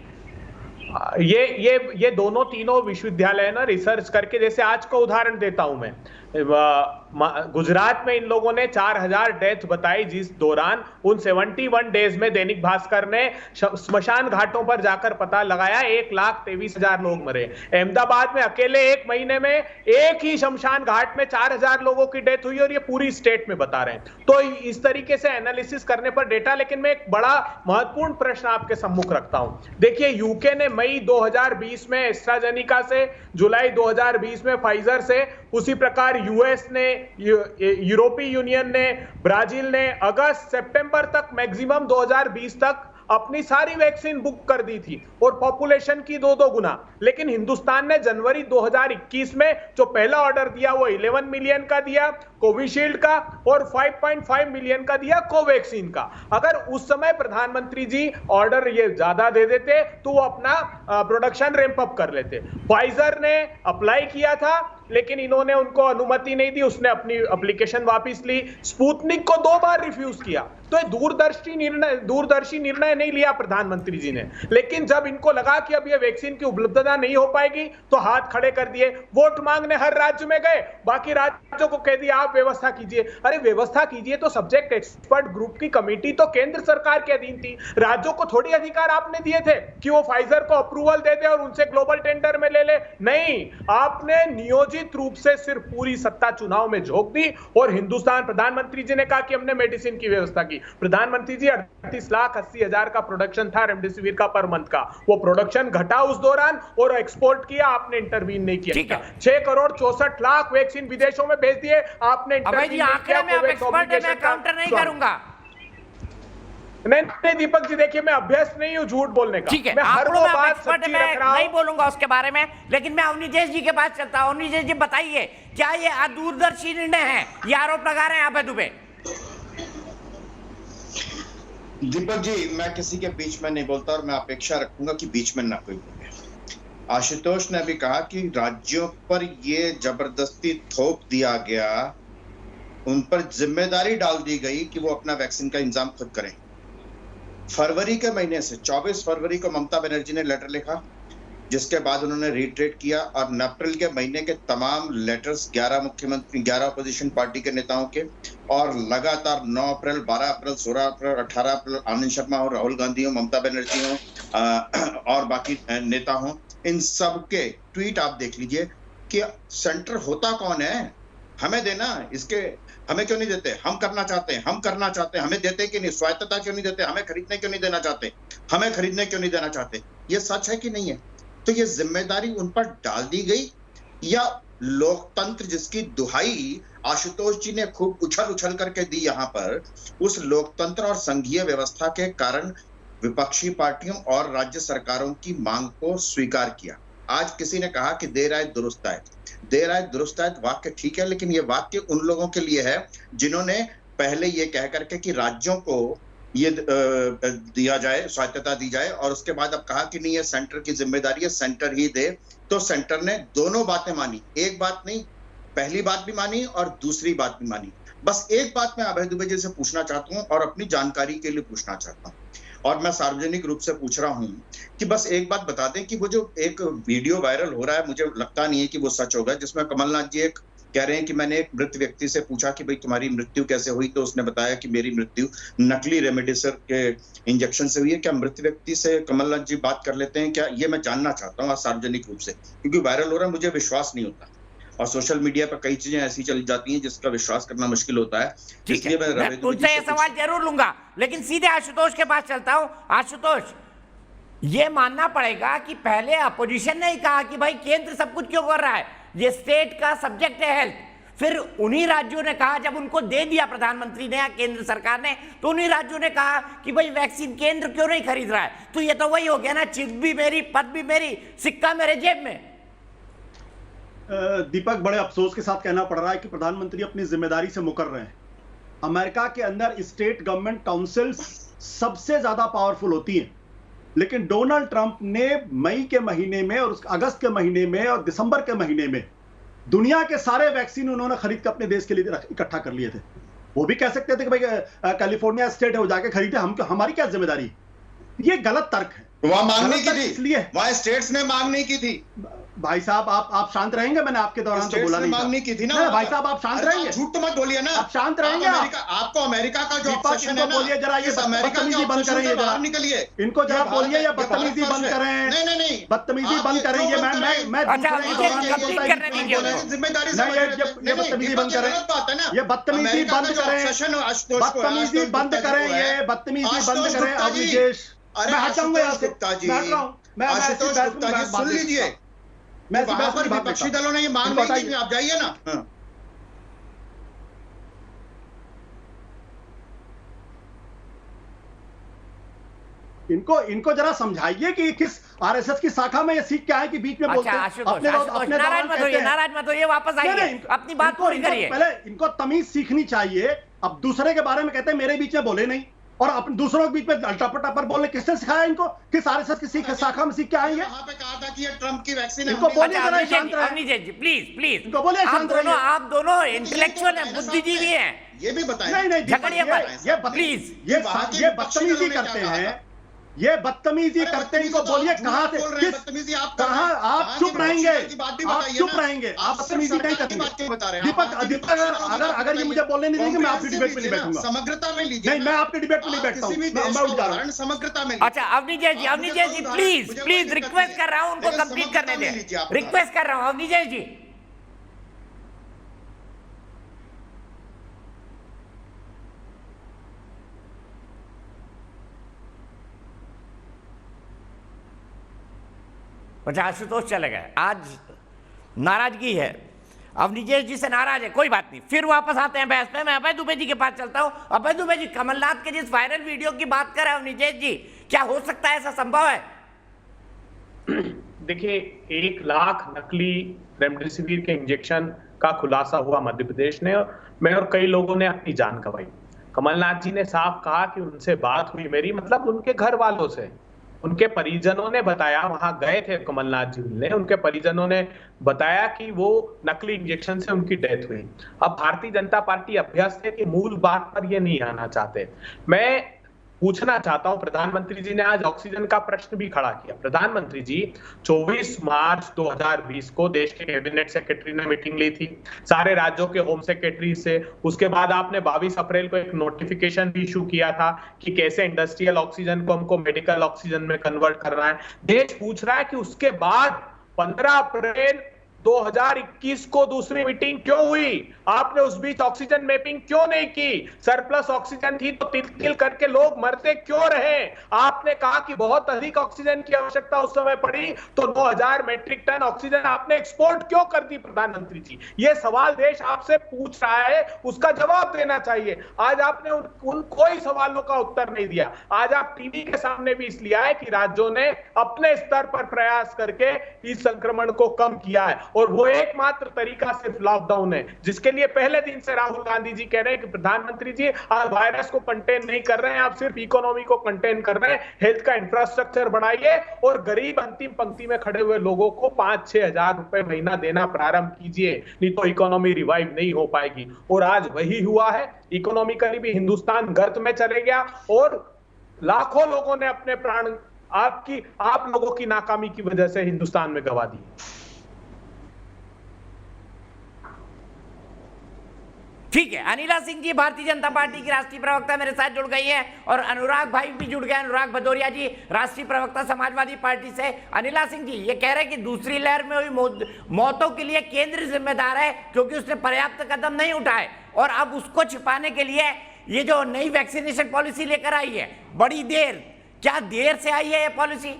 ये दोनों तीनों विश्वविद्यालय ना रिसर्च करके, जैसे आज का उदाहरण देता हूं मैं, गुजरात में इन लोगों ने 4000 डेथ बताई, जिस दौरान उन 71 डेज में दैनिक भास्कर ने स्मशान घाटों पर जाकर पता लगाया 1,23,000 लोग मरे। अहमदाबाद में अकेले एक महीने में एक ही शमशान घाट में 4000 लोगों की डेथ हुई, और ये पूरी स्टेट में बता रहे हैं। तो इस तरीके से एनालिसिस करने पर डेटा। लेकिन मैं एक बड़ा महत्वपूर्ण प्रश्न आपके सम्मुख रखता हूं। देखिए, यूके ने मई 2020 में एस्ट्राजेनिका से, जुलाई 2020 में फाइजर से, उसी प्रकार यूएस ने, यूरोपीय यूनियन ने, ब्राजील ने अगस्त सितंबर तक, मैक्सिमम 2020 तक अपनी सारी वैक्सीन बुक कर दी थी, और पॉपुलेशन की 2 गुना। लेकिन हिंदुस्तान ने जनवरी 2021 में जो पहला ऑर्डर दिया वो 11 मिलियन का दिया कोविशील्ड का, और 5.5 मिलियन का दिया कोवैक्सीन का। अगर उस समय प्रधानमंत्री जी ऑर्डर ये ज्यादा दे देते तो वो अपना प्रोडक्शन रैंप अप कर लेते। फाइजर ने अप्लाई किया था, लेकिन इन्होंने उनको अनुमति नहीं दी, उसने अपनी एप्लीकेशन वापस ली। स्पुतनिक को 2 बार रिफ्यूज किया। तो दूरदर्शी निर्णय नहीं लिया प्रधानमंत्री जी ने। लेकिन जब इनको लगा कि अब ये वैक्सीन की उपलब्धता नहीं हो पाएगी तो हाथ खड़े कर दिए। वोट मांगने हर राज्य में गए, बाकी राज्यों को कह दिया आप व्यवस्था कीजिए। अरे व्यवस्था कीजिए तो सब्जेक्ट एक्सपर्ट ग्रुप की कमेटी तो केंद्र सरकार के अधीन थी। राज्यों को थोड़ी अधिकार आपने दिए थे कि वो फाइजर को अप्रूवल दे दे और उनसे ग्लोबल टेंडर में ले ले। नहीं, आपने नियोजित रूप से सिर्फ पूरी सत्ता चुनाव में झोंक दी। और हिंदुस्तान, प्रधानमंत्री जी ने कहा कि हमने मेडिसिन की व्यवस्था की। प्रधानमंत्री जी 38,80,000 का प्रोडक्शन था रेमडेसिविर का पर मंथ का, वो प्रोडक्शन घटा उस दौरान और एक्सपोर्ट किया, आपने इंटरवीन नहीं किया। 6 करोड़ 64 लाख वैक्सीन विदेशों में भेज दिए, आपने अभय जी, आंकड़े में आप एक्सपर्ट हैं, मैं काउंटर नहीं करूंगा। नहीं दीपक जी, देखिए मैं अभ्यस्त नहीं हूं झूठ बोलने का। ठीक है, मैं हर वो बात सच्ची रख रहा हूं। नहीं बोलूंगा उसके बारे में, लेकिन मैं अवनीजेश जी के पास चलता हूं। अवनीजेश जी, बताइए, क्या ये अदूरदर्शी निर्णय है? ये आरोप लगा रहे हैं अभय दुबे। दीपक जी, मैं किसी के बीच में नहीं बोलता और मैं अपेक्षा रखूंगा कि बीच में ना कोई बोले। आशुतोष ने अभी कहा कि राज्यों पर ये जबरदस्ती थोप दिया गया, उन पर जिम्मेदारी डाल दी गई कि वो अपना वैक्सीन का इंतजाम खुद करें। फरवरी के महीने से 24 फरवरी को ममता बनर्जी ने लेटर लिखा, जिसके बाद उन्होंने रिट्रेट किया और अप्रैल के महीने के तमाम लेटर्स 11 अपोजिशन पार्टी के नेताओं के और लगातार 9 अप्रैल, 12 अप्रैल, 16 अप्रैल, 18 अप्रैल आनंद शर्मा हो, राहुल गांधी हो, ममता बनर्जी हो और बाकी नेता हो, इन सब के ट्वीट आप देख लीजिए कि सेंटर होता कौन है, हमें देना, इसके हमें क्यों नहीं देते, हम करना चाहते हैं, हम करना चाहते हैं, हमें देते कि नहीं, स्वायत्तता क्यों नहीं देते, हमें खरीदने क्यों नहीं देना चाहते, हमें खरीदने क्यों नहीं देना चाहते। ये सच है कि नहीं है? तो ये जिम्मेदारी उन पर डाल दी गई या लोकतंत्र जिसकी दुहाई आशुतोष जी ने खूब उछल उछल करके दी यहाँ पर, उस लोकतंत्र और संघीय व्यवस्था के कारण विपक्षी पार्टियों और राज्य सरकारों की मांग को स्वीकार किया। आज किसी ने कहा कि देर आए दुरुस्त आए, देर आए दुरुस्त आए वाक्य ठीक है, लेकिन ये वाक्य उन लोगों के लिए है जिन्होंने पहले ये कह करके कि राज्यों को ये दिया जाए, स्वायत्तता दी जाए, और उसके बाद अब कहा कि नहीं ये सेंटर की जिम्मेदारी है, सेंटर ही दे। तो सेंटर ने दोनों बातें मानी, एक बात नहीं, पहली बात भी मानी और दूसरी बात भी मानी। बस एक बात मैं अभय दुबे जी से पूछना चाहता हूं और अपनी जानकारी के लिए पूछना चाहता हूं, और मैं सार्वजनिक रूप से पूछ रहा हूं कि बस एक बात बता दें कि वो जो एक वीडियो वायरल हो रहा है, मुझे लगता नहीं है कि वो सच होगा, जिसमें कमलनाथ जी एक कह रहे हैं कि मैंने एक मृत व्यक्ति से पूछा कि भाई तुम्हारी मृत्यु कैसे हुई, तो उसने बताया कि मेरी मृत्यु नकली रेमडेसिविर के इंजेक्शन से हुई है। क्या मृत व्यक्ति से कमलनाथ जी बात कर लेते हैं क्या? ये मैं जानना चाहता हूँ सार्वजनिक रूप से, क्योंकि वायरल हो रहा है, मुझे विश्वास नहीं होता और सोशल मीडिया पर कई चीजें ऐसी चली जाती हैं जिसका विश्वास करना मुश्किल होता है। इसलिए मैं तुझसे ये सवाल जरूर लूंगा, लेकिन सीधे आशुतोष के पास चलता हूं। आशुतोष, ये मानना पड़ेगा कि पहले अपोजिशन ने ही कहा कि भाई केंद्र सब कुछ क्यों कर रहा है, ये स्टेट का सब्जेक्ट है हेल्थ। फिर उन्हीं राज्यों ने कहा, जब उनको दे दिया प्रधानमंत्री ने या केंद्र सरकार ने, तो उन्हीं राज्यों ने कहा कि भाई वैक्सीन केंद्र क्यों नहीं खरीद रहा है। तो ये तो वही हो गया ना, चिप भी मेरी, पद भी मेरी, सिक्का मेरे जेब में। दीपक, बड़े अफसोस के साथ कहना पड़ रहा है कि प्रधानमंत्री अपनी जिम्मेदारी से मुकर रहे हैं। अमेरिका के अंदर स्टेट गवर्नमेंट काउंसिल्स सबसे ज्यादा पावरफुल होती हैं, लेकिन डोनाल्ड ट्रंप ने मई के महीने में और अगस्त के महीने में और दिसंबर के महीने में दुनिया के सारे वैक्सीन उन्होंने खरीद कर अपने देश के लिए इकट्ठा कर लिए थे। वो भी कह सकते थे कि भाई कैलिफोर्निया स्टेट है, वो जाके खरीदे, हम हमारी क्या जिम्मेदारी। ये गलत तर्क है। वहां मांग नहीं की थी, इसलिए वहां स्टेट्स ने मांग नहीं की थी। भाई साहब, आप शांत रहेंगे? मैंने आपके दौरान तो बोला नहीं, मांग नहीं की थी ना। भाई साहब, आप शांत रहेंगे? झूठ तो मत बोलिए ना, आप शांत रहेंगे? आपको अमेरिका का जो ऑब्सेशन है ना, बोलिए जरा, ये बदतमीजी बंद करें, ये जरा निकलिए, इनको जरा बोलिए, ये बदतमीजी बंद करें। नहीं, बदतमीजी बंद करें। ये मैं जिम्मेदारी बत्तमीजी बंद करें, ये बदतमीजी बंद करें, बदतमीजी बंद करें, ये बदतमीजी बंद करें। अविजेश, मैं हटाऊंगा यहाँ से, मैं हट रहा हूँ। आशुतोष गुप्ता जी सुन लीजिए, वहां पर विपक्षी दलों ने ये मांग नहीं की, आप जाइए ना। इनको जरा समझाइए कि किस आरएसएस की शाखा में ये सीख क्या है कि बीच में बोलते हैं। नाराज मत होइए, वापस आइए, अपनी बात पूरी करिए। पहले इनको तमीज सीखनी चाहिए। अब दूसरे के बारे में कहते हैं मेरे बीच में बोले नहीं, और अपने दूसरों के बीच में टपर बोलने किसने सिखाया इनको? किस आरएसएस की शाखा में सीख के आएंगे? वहां पे कहा था कि ये ट्रम्प की वैक्सीन है। इनको बोलिए जरा शांत रहे। प्लीज इनको बोलिए शांत रहिए। आप दोनों इंटेलेक्चुअल हैं, बुद्धिजीवी हैं, ये भी बताएं। नहीं, झगड़िए मत प्लीज। ये बदतमीजी करते हैं, ये बदतमीजी करते हैं। इनको बोलिए कहां से, कहां आप चुप रहेंगे, आप चुप रहेंगे, आप बदतमीजी नहीं करते। दीपक, अगर ये मुझे बोलने नहीं देंगे, मैं आपकी डिबेट में नहीं बैठूंगा। समग्रता में लीजिए। नहीं, मैं आपकी डिबेट में नहीं बैठता हूं, मैं उठ जा रहा हूं। समग्रता में। अच्छा, अवनीजय जी प्लीज रिक्वेस्ट कर रहा हूं, उनको कंप्लीट करने दें, रिक्वेस्ट कर रहा हूं अवनीजय जी। अच्छा, आशुतोष चले गए, आज नाराजगी है, अवनीजेश जी से नाराज है, कोई बात नहीं, फिर वापस आते हैं बहस पे। मैं अभय दुबे जी के पास चलता हूं। अभय दुबे जी, कमलनाथ के जिस वायरल वीडियो की बात कर रहे हैं अवनीजेश जी, क्या हो सकता है, ऐसा संभव है? देखिए, 1 लाख नकली रेमडेसिविर के इंजेक्शन का खुलासा हुआ मध्य प्रदेश ने, मैं और कई लोगों ने अपनी जान गंवाई। कमलनाथ जी ने साफ कहा कि उनसे बात हुई मेरी, मतलब उनके घर वालों से, उनके परिजनों ने बताया, वहां गए थे कमलनाथ जी मिलने, उनके परिजनों ने बताया कि वो नकली इंजेक्शन से उनकी डेथ हुई। अब भारतीय जनता पार्टी अभ्यस्त है कि मूल बात पर ये नहीं आना चाहते। मैं पूछना चाहता हूं, प्रधानमंत्री जी ने आज ऑक्सीजन का प्रश्न भी खड़ा किया। प्रधानमंत्री जी 24 मार्च 2020 को देश के कैबिनेट सेक्रेटरी ने मीटिंग ली थी सारे राज्यों के होम सेक्रेटरी से। उसके बाद आपने 22 अप्रैल को एक नोटिफिकेशन भी इशू किया था कि कैसे इंडस्ट्रियल ऑक्सीजन को हमको मेडिकल ऑक्सीजन में कन्वर्ट करना है। देश पूछ रहा है कि उसके बाद 15 अप्रैल 2021 को दूसरी मीटिंग क्यों हुई? आपने उस बीच ऑक्सीजन मैपिंग क्यों नहीं की? सरप्लस ऑक्सीजन थी तो तिल तिल करके लोग मरते क्यों रहे? आपने कहा कि बहुत अधिक ऑक्सीजन की आवश्यकता उस समय पड़ी तो 9000 मेट्रिक टन ऑक्सीजन आपने एक्सपोर्ट क्यों कर दी? प्रधानमंत्री जी, ये सवाल देश आपसे पूछ रहा है, उसका जवाब देना चाहिए। आज आपने उन कोई सवालों का उत्तर नहीं दिया। आज आप टीवी के सामने भी इसलिए आए कि राज्यों ने अपने स्तर पर प्रयास करके इस संक्रमण को कम किया है और वो एकमात्र तरीका सिर्फ लॉकडाउन है, जिसके लिए पहले दिन से राहुल गांधी जी कह रहे हैं कि प्रधानमंत्री जी आप वायरस को कंटेन नहीं कर रहे हैं, आप सिर्फ इकोनॉमी को कंटेन कर रहे हैं। हेल्थ का इंफ्रास्ट्रक्चर बढ़ाइए और गरीब अंतिम पंक्ति में खड़े हुए लोगों को 5-6 हजार रुपए महीना देना प्रारंभ कीजिए, नहीं तो इकोनॉमी रिवाइव नहीं हो पाएगी। और आज वही हुआ है, इकोनॉमिकली भी हिंदुस्तान गर्त में चले गया और लाखों लोगों ने अपने प्राण आप लोगों की नाकामी की वजह से हिंदुस्तान में गवा दिए। ठीक है, अनिला सिंह जी भारतीय जनता पार्टी की राष्ट्रीय प्रवक्ता मेरे साथ जुड़ गई हैं और अनुराग भाई भी जुड़ गए। अनुराग भदौरिया जी राष्ट्रीय प्रवक्ता समाजवादी पार्टी से। अनिला सिंह जी ये कह रहे हैं कि दूसरी लहर में हुई मौतों के लिए केंद्र जिम्मेदार है क्योंकि उसने पर्याप्त कदम नहीं उठाए और अब उसको छिपाने के लिए ये जो नई वैक्सीनेशन पॉलिसी लेकर आई है, बड़ी देर, क्या देर से आई है ये पॉलिसी?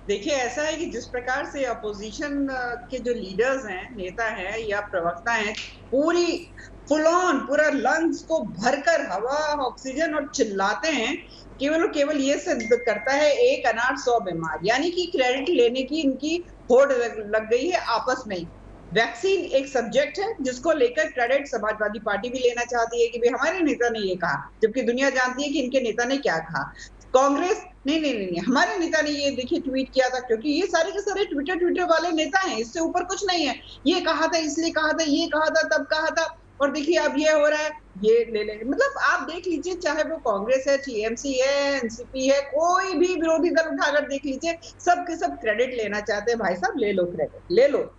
देखिए, ऐसा है कि जिस प्रकार से अपोजिशन के जो लीडर्स हैं, नेता हैं या प्रवक्ता हैं, पूरी फुल ऑन पूरा लंग्स को भरकर हवा ऑक्सीजन और चिल्लाते हैं, केवल ये सिद्ध करता है एक अनार 100 बीमार, यानी कि क्रेडिट लेने की इनकी होड़ लग गई है आपस में। वैक्सीन एक सब्जेक्ट है जिसको लेकर क्रेडिट समाजवादी पार्टी भी लेना चाहती है कि भाई हमारे नेता ने ये कहा, जबकि दुनिया जानती है कि इनके नेता ने क्या कहा। कांग्रेस नहीं, हमारे नेता ने ये देखिए ट्वीट किया था, क्योंकि ये सारे के सारे ट्विटर वाले नेता हैं, इससे ऊपर कुछ नहीं है। ये कहा था, इसलिए कहा था, ये कहा था, तब कहा था, और देखिए अब ये हो रहा है, ये ले ले। मतलब आप देख लीजिए, चाहे वो कांग्रेस है, टीएमसी है, एनसीपी है, कोई भी विरोधी दल उठाकर देख लीजिए, सब के सब क्रेडिट लेना चाहते हैं। भाई साहब ले लो क्रेडिट, ले लो।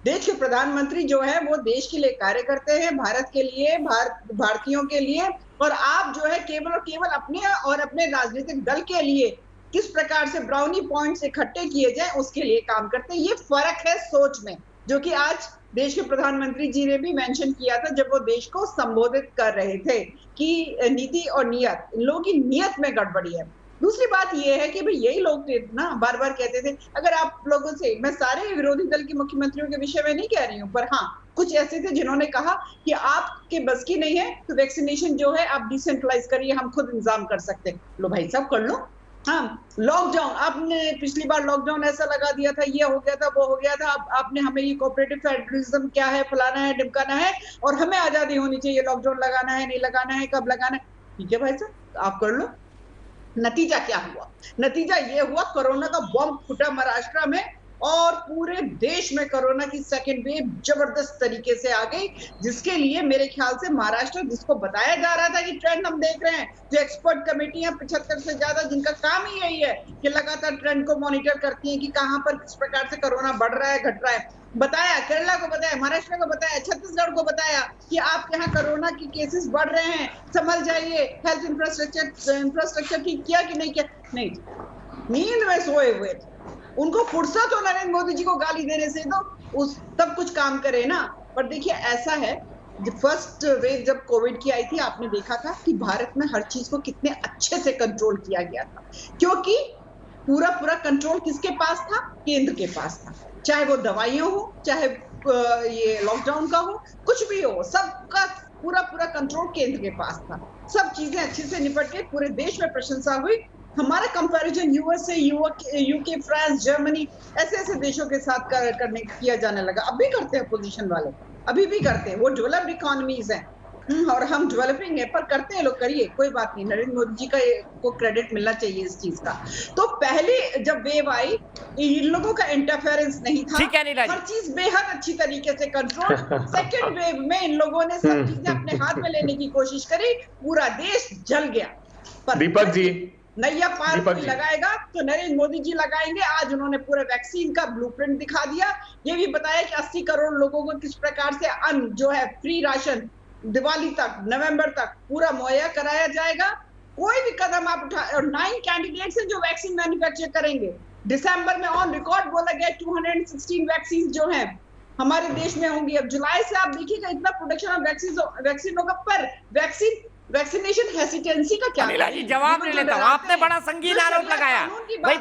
देश के प्रधानमंत्री जो है वो देश के लिए कार्य करते हैं, भारत के लिए, भारतीयों के लिए, और आप जो है केवल और केवल अपने और अपने राजनीतिक दल के लिए किस प्रकार से ब्राउनी पॉइंट्स इकट्ठे किए जाए उसके लिए काम करते हैं। ये फर्क है सोच में, जो कि आज देश के प्रधानमंत्री जी ने भी मेंशन किया था जब वो देश को संबोधित कर रहे थे कि नीति और नियत, इन लोगों की नियत में गड़बड़ी है। दूसरी बात ये है कि भाई यही लोग ना बार बार कहते थे, अगर आप लोगों से, मैं सारे विरोधी दल के मुख्यमंत्रियों के विषय में नहीं कह रही हूँ, पर हाँ कुछ ऐसे थे जिन्होंने कहा कि आपके बस की नहीं है तो वैक्सीनेशन जो है आप डिसेंट्रलाइज करिए, हम खुद इंतजाम कर सकते हैं। लो भाई साहब कर लो। हाँ, लॉकडाउन आपने पिछली बार लॉकडाउन ऐसा लगा दिया था, ये हो गया था, वो हो गया था, अब आपने हमें ये कोऑपरेटिव फेडरलिज्म क्या है, फलाना है, ढिमकाना है, और हमें आजादी होनी चाहिए, लॉकडाउन लगाना है, नहीं लगाना है, कब लगाना है। ठीक है भाई साहब, आप कर लो। नतीजा क्या हुआ? नतीजा ये हुआ, कोरोना का बॉम्ब फूटा महाराष्ट्र में और पूरे देश में कोरोना की सेकेंड वेव जबरदस्त तरीके से आ गई, जिसके लिए मेरे ख्याल से महाराष्ट्र, जिसको बताया जा रहा था कि ट्रेंड हम देख रहे हैं, जो एक्सपर्ट कमेटियां 75 से ज्यादा, जिनका काम ही यही है कि लगातार ट्रेंड को मॉनिटर करती हैं कि कहां पर किस प्रकार से कोरोना बढ़ रहा है, घट रहा है, बताया, केरला को बताया, महाराष्ट्र को बताया, छत्तीसगढ़ को बताया कि आप यहाँ कोरोना की केसेस बढ़ रहे हैं, संभल जाइए, हेल्थ इंफ्रास्ट्रक्चर ठीक किया कि नहीं किया? नहीं, नींद में सोए हुए थे। उनको फुर्सत हो नरेंद्र मोदी जी को गाली देने से, तो उस तब कुछ काम करे ना। पर देखिए ऐसा है, फर्स्ट वेव जब कोविड की आई थी, आपने देखा था कि भारत में हर चीज को कितने अच्छे से कंट्रोल किया गया था, क्योंकि पूरा कंट्रोल किसके पास था? केंद्र के पास था। चाहे वो दवाइयां हो, चाहे ये लॉकडाउन का हो, कुछ भी हो, सबका पूरा कंट्रोल केंद्र के पास था। सब चीजें अच्छे से निपट के पूरे देश में प्रशंसा हुई। हमारा comparison USA, UK, France, Germany, ऐसे देशों के साथ किया जाने लगा। अब भी करते हैं, अपोजिशन वाले अभी भी करते हैं, वो डेवलप्ड इकोनॉमीज हैं। और हम डेवलपिंग है, पर करते हैं लोग, करिए, कोई बात नहीं। नरेंद्र मोदी जी को क्रेडिट मिलना चाहिए इस चीज का। तो पहली जब वेव आई, इन लोगों का इंटरफेरेंस नहीं था, हर चीज बेहद अच्छी तरीके से कंट्रोल। सेकेंड वेव में इन लोगों ने सब चीजें अपने हाथ में लेने की कोशिश करी, पूरा देश जल गया। पर दीपक जी, नैया पार कोई लगाएगा तो नरेंद्र मोदी जी लगाएंगे। आज उन्होंने पूरे वैक्सीन का ब्लूप्रिंट दिखा दिया, ये भी बताया कि 80 करोड़ लोगों को किस प्रकार से अन्न जो है फ्री राशन दिवाली तक, नवंबर तक पूरा मुहैया कराया जाएगा। कोई भी कदम आप उठा, और 9 कैंडिडेट्स हैं जो वैक्सीन मैन्युफैक्चर करेंगे। दिसंबर में ऑन रिकॉर्ड बोला गया 216 वैक्सीन जो हैं हमारे देश में होंगी। अब जुलाई से आप देखिएगा इतना प्रोडक्शन ऑफ वैक्सीन होगा, पर वैक्सीनेशन हेसिटेंसी का क्या? अनिला जी जवाब नहीं लेता हूं। आपने बड़ा संगीन आरोप लगाया भाई,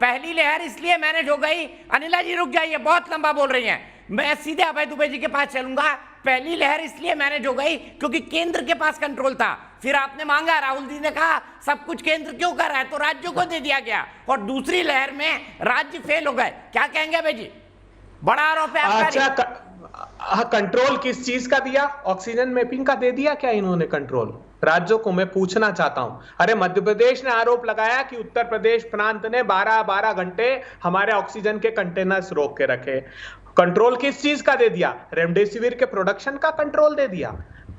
पहली लहर इसलिए मैनेज हो गई। अनिला जी रुक जाइए, बहुत लंबा बोल रही हैं। मैं सीधे अभय दुबे जी के पास चलूंगा। पहली लहर इसलिए मैनेज हो गई क्योंकि केंद्र के पास कंट्रोल था। फिर आपने मांगा, राहुल जी ने कहा सब कुछ केंद्र क्यों कर रहा है, तो राज्यों को दे दिया गया। और दूसरी लहर में राज्य फेल हो गए। क्या कहेंगे अभय जी? बड़ा आरोप है आपका। कंट्रोल किस चीज का दिया? ऑक्सीजन मैपिंग का दे दिया क्या इन्होंने कंट्रोल राज्यों को? मैं पूछना चाहता हूं। अरे मध्य प्रदेश ने आरोप लगाया कि उत्तर प्रदेश प्रांत ने 12-12 घंटे हमारे ऑक्सीजन के कंटेनर्स रोक के रखे। कंट्रोल किस चीज का दे दिया? रेमडेसिविर के प्रोडक्शन का कंट्रोल दे दिया।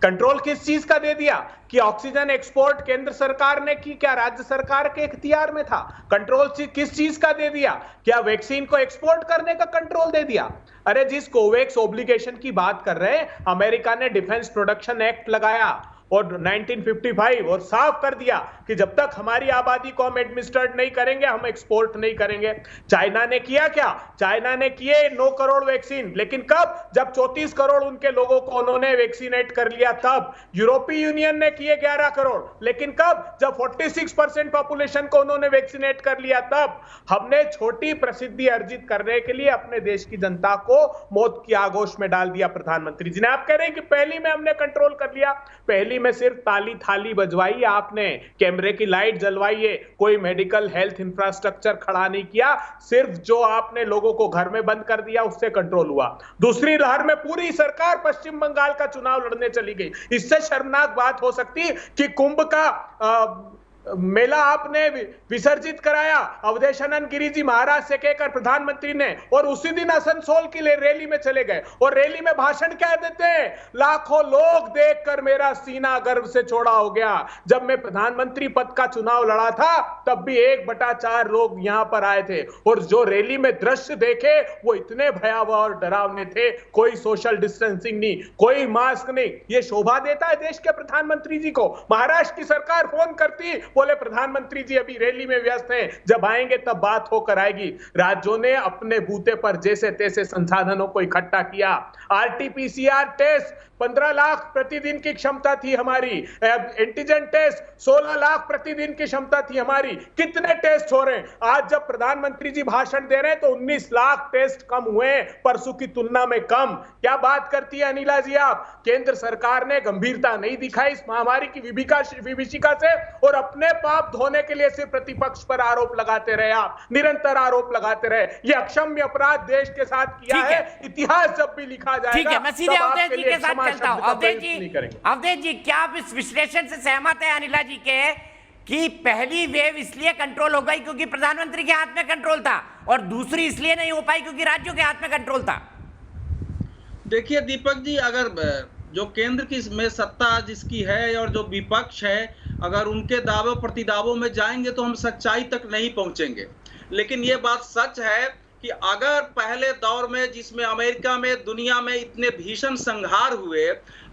कंट्रोल किस चीज का दे दिया? कि ऑक्सीजन एक्सपोर्ट केंद्र सरकार ने की, क्या राज्य सरकार के इख्तियार में था? कंट्रोल किस चीज का दे दिया? क्या वैक्सीन को एक्सपोर्ट करने का कंट्रोल दे दिया? अरे जिस कोवैक्स ऑब्लिगेशन की बात कर रहे हैं, अमेरिका ने डिफेंस प्रोडक्शन एक्ट लगाया और 1955 और साफ कर दिया कि जब तक हमारी आबादी को हम एडमिनिस्ट्रेट नहीं करेंगे हम एक्सपोर्ट नहीं करेंगे। चाइना ने किया क्या? चाइना ने किए 9 करोड़ वैक्सीन, लेकिन कब? जब 34 करोड़ उनके लोगों को उन्होंने वैक्सीनेट कर लिया तब। यूरोपीय यूनियन ने किए 11 करोड़, लेकिन कब? जब 46% पॉपुलेशन को उन्होंने वैक्सीनेट कर लिया तब। हमने छोटी प्रसिद्धि अर्जित करने के लिए अपने देश की जनता को मौत की आगोश में डाल दिया प्रधानमंत्री जी ने। आप कह रहे हैं कि पहली में हमने कंट्रोल कर लिया। पहली में सिर्फ ताली थाली बजवाई आपने, कैमरे की लाइट जलवाई है, कोई मेडिकल हेल्थ इंफ्रास्ट्रक्चर खड़ा नहीं किया। सिर्फ जो आपने लोगों को घर में बंद कर दिया उससे कंट्रोल हुआ। दूसरी लहर में पूरी सरकार पश्चिम बंगाल का चुनाव लड़ने चली गई। इससे शर्मनाक बात हो सकती कि कुंभ का मेला आपने विसर्जित कराया अवधेशानंद गिरी जी महाराज से कहकर प्रधानमंत्री ने, और उसी दिन आसनसोल की रैली में चले गए और रैली में भाषण क्या देते हैं? लाखों लोग देखकर मेरा सीना गर्व से चौड़ा हो गया। जब मैं प्रधानमंत्री पद का चुनाव लड़ा था तब भी 1/4 लोग यहां पर आए थे, और जो रैली में दृश्य देखे वो इतने भयावह और डरावने थे। कोई सोशल डिस्टेंसिंग नहीं, कोई मास्क नहीं। ये शोभा देता है देश के प्रधानमंत्री जी को? महाराष्ट्र की सरकार फोन करती, बोले प्रधानमंत्री जी अभी रैली में व्यस्त हैं, जब आएंगे तब बात होकर आएगी। राज्यों ने अपने बूते पर जैसे तैसे संसाधनों को इकट्ठा किया। आरटीपीसीआर टेस्ट 15 लाख प्रतिदिन की क्षमता थी हमारी, एंटीजन टेस्ट 16 लाख प्रतिदिन की क्षमता थी हमारी। कितने टेस्ट हो रहे हैं? आज जब प्रधानमंत्री जी भाषण दे रहे हैं तो 19 लाख टेस्ट कम हुए, परसों की तुलना में कम। क्या बात करती है अनिला जी आप? केंद्र सरकार ने गंभीरता नहीं दिखाई इस महामारी की विभीषिका से, और अपने पाप धोने के लिए सिर्फ प्रतिपक्ष पर आरोप लगाते रहे। आप निरंतर आरोप लगाते रहे। ये अक्षम्य अपराध देश के साथ किया है। इतिहास जब भी लिखा जाएगा, ठीक है, मैं सीधे अवधेश जी के साथ चलता हूं। अवधेश जी क्या आप इस विश्लेषण से सहमत है अनिला जी के कि पहली वेव इसलिए कंट्रोल हो गई क्योंकि प्रधानमंत्री के हाथ में कंट्रोल था, और दूसरी इसलिए नहीं हो पाई क्योंकि राज्यों के हाथ में कंट्रोल था? देखिए दीपक जी, अगर जो केंद्र की में सत्ता जिसकी है और जो विपक्ष है, अगर उनके दावों प्रतिदावों में जाएंगे तो हम सच्चाई तक नहीं पहुंचेंगे। लेकिन ये बात सच है कि अगर पहले दौर में जिसमें अमेरिका में दुनिया में इतने भीषण संहार हुए,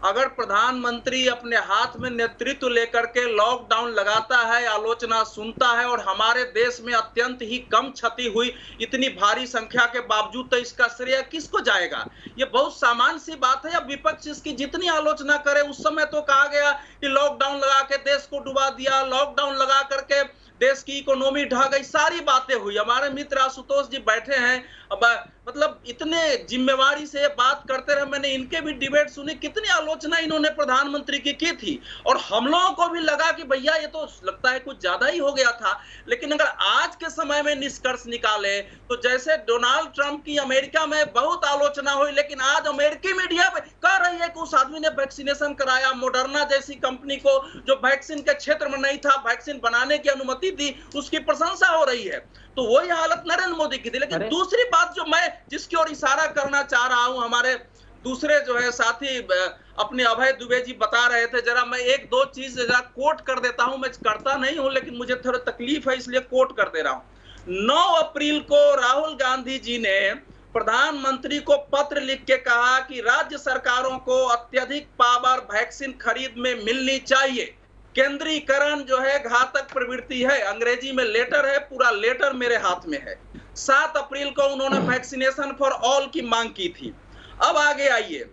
अगर प्रधानमंत्री अपने हाथ में नेतृत्व लेकर के लॉकडाउन लगाता है, आलोचना सुनता है, और हमारे देश में अत्यंत ही कम क्षति हुई इतनी भारी संख्या के बावजूद, तो इसका श्रेय किसको जाएगा? ये बहुत सामान्य सी बात है। अब विपक्ष इसकी जितनी आलोचना करे, उस समय तो कहा गया कि लॉकडाउन लगा के देश को डुबा दिया, लॉकडाउन लगा करके देश की इकोनॉमी ढह गई, सारी बातें हुई। हमारे मित्र आशुतोष जी बैठे हैं, अब मतलब इतने जिम्मेवारी से बात करते रहे। मैंने इनके भी डिबेट सुनी, कितनी आलोचना इन्होंने प्रधानमंत्री की थी, और हम लोगों को भी लगा कि भैया ये तो लगता है कुछ ज्यादा ही हो गया था। लेकिन अगर आज के समय में निष्कर्ष निकाले तो जैसे डोनाल्ड ट्रंप की अमेरिका में बहुत आलोचना हुई, लेकिन आज अमेरिकी मीडिया में कह रही है कि उस आदमी ने वैक्सीनेशन कराया। मॉडर्ना जैसी कंपनी को जो वैक्सीन के क्षेत्र में नहीं था, वैक्सीन बनाने की अनुमति दी, उसकी प्रशंसा हो रही है। तो वही हालत नरेंद्र मोदी की थी। लेकिन दूसरी बात जो मैं जिसकी ओर इशारा करना चाह रहा हूं, हमारे दूसरे जो है साथी अपने अभय दुबे जी बता रहे थे, जरा मैं एक दो चीज जरा कोट कर देता हूं। मैं करता नहीं हूं लेकिन मुझे थोड़ा तकलीफ है इसलिए कोट कर दे रहा हूं। 9 अप्रैल को राहुल गांधी जी ने प्रधानमंत्री को पत्र लिख के कहा कि राज्य सरकारों को अत्यधिक पावर वैक्सीन खरीद में मिलनी चाहिए। केंद्रीकरण जो है घातक प्रवृत्ति है। अंग्रेजी में लेटर है, पूरा लेटर मेरे हाथ में है। 7 अप्रैल को उन्होंने वैक्सीनेशन फॉर ऑल की मांग की थी। अब आगे आइए,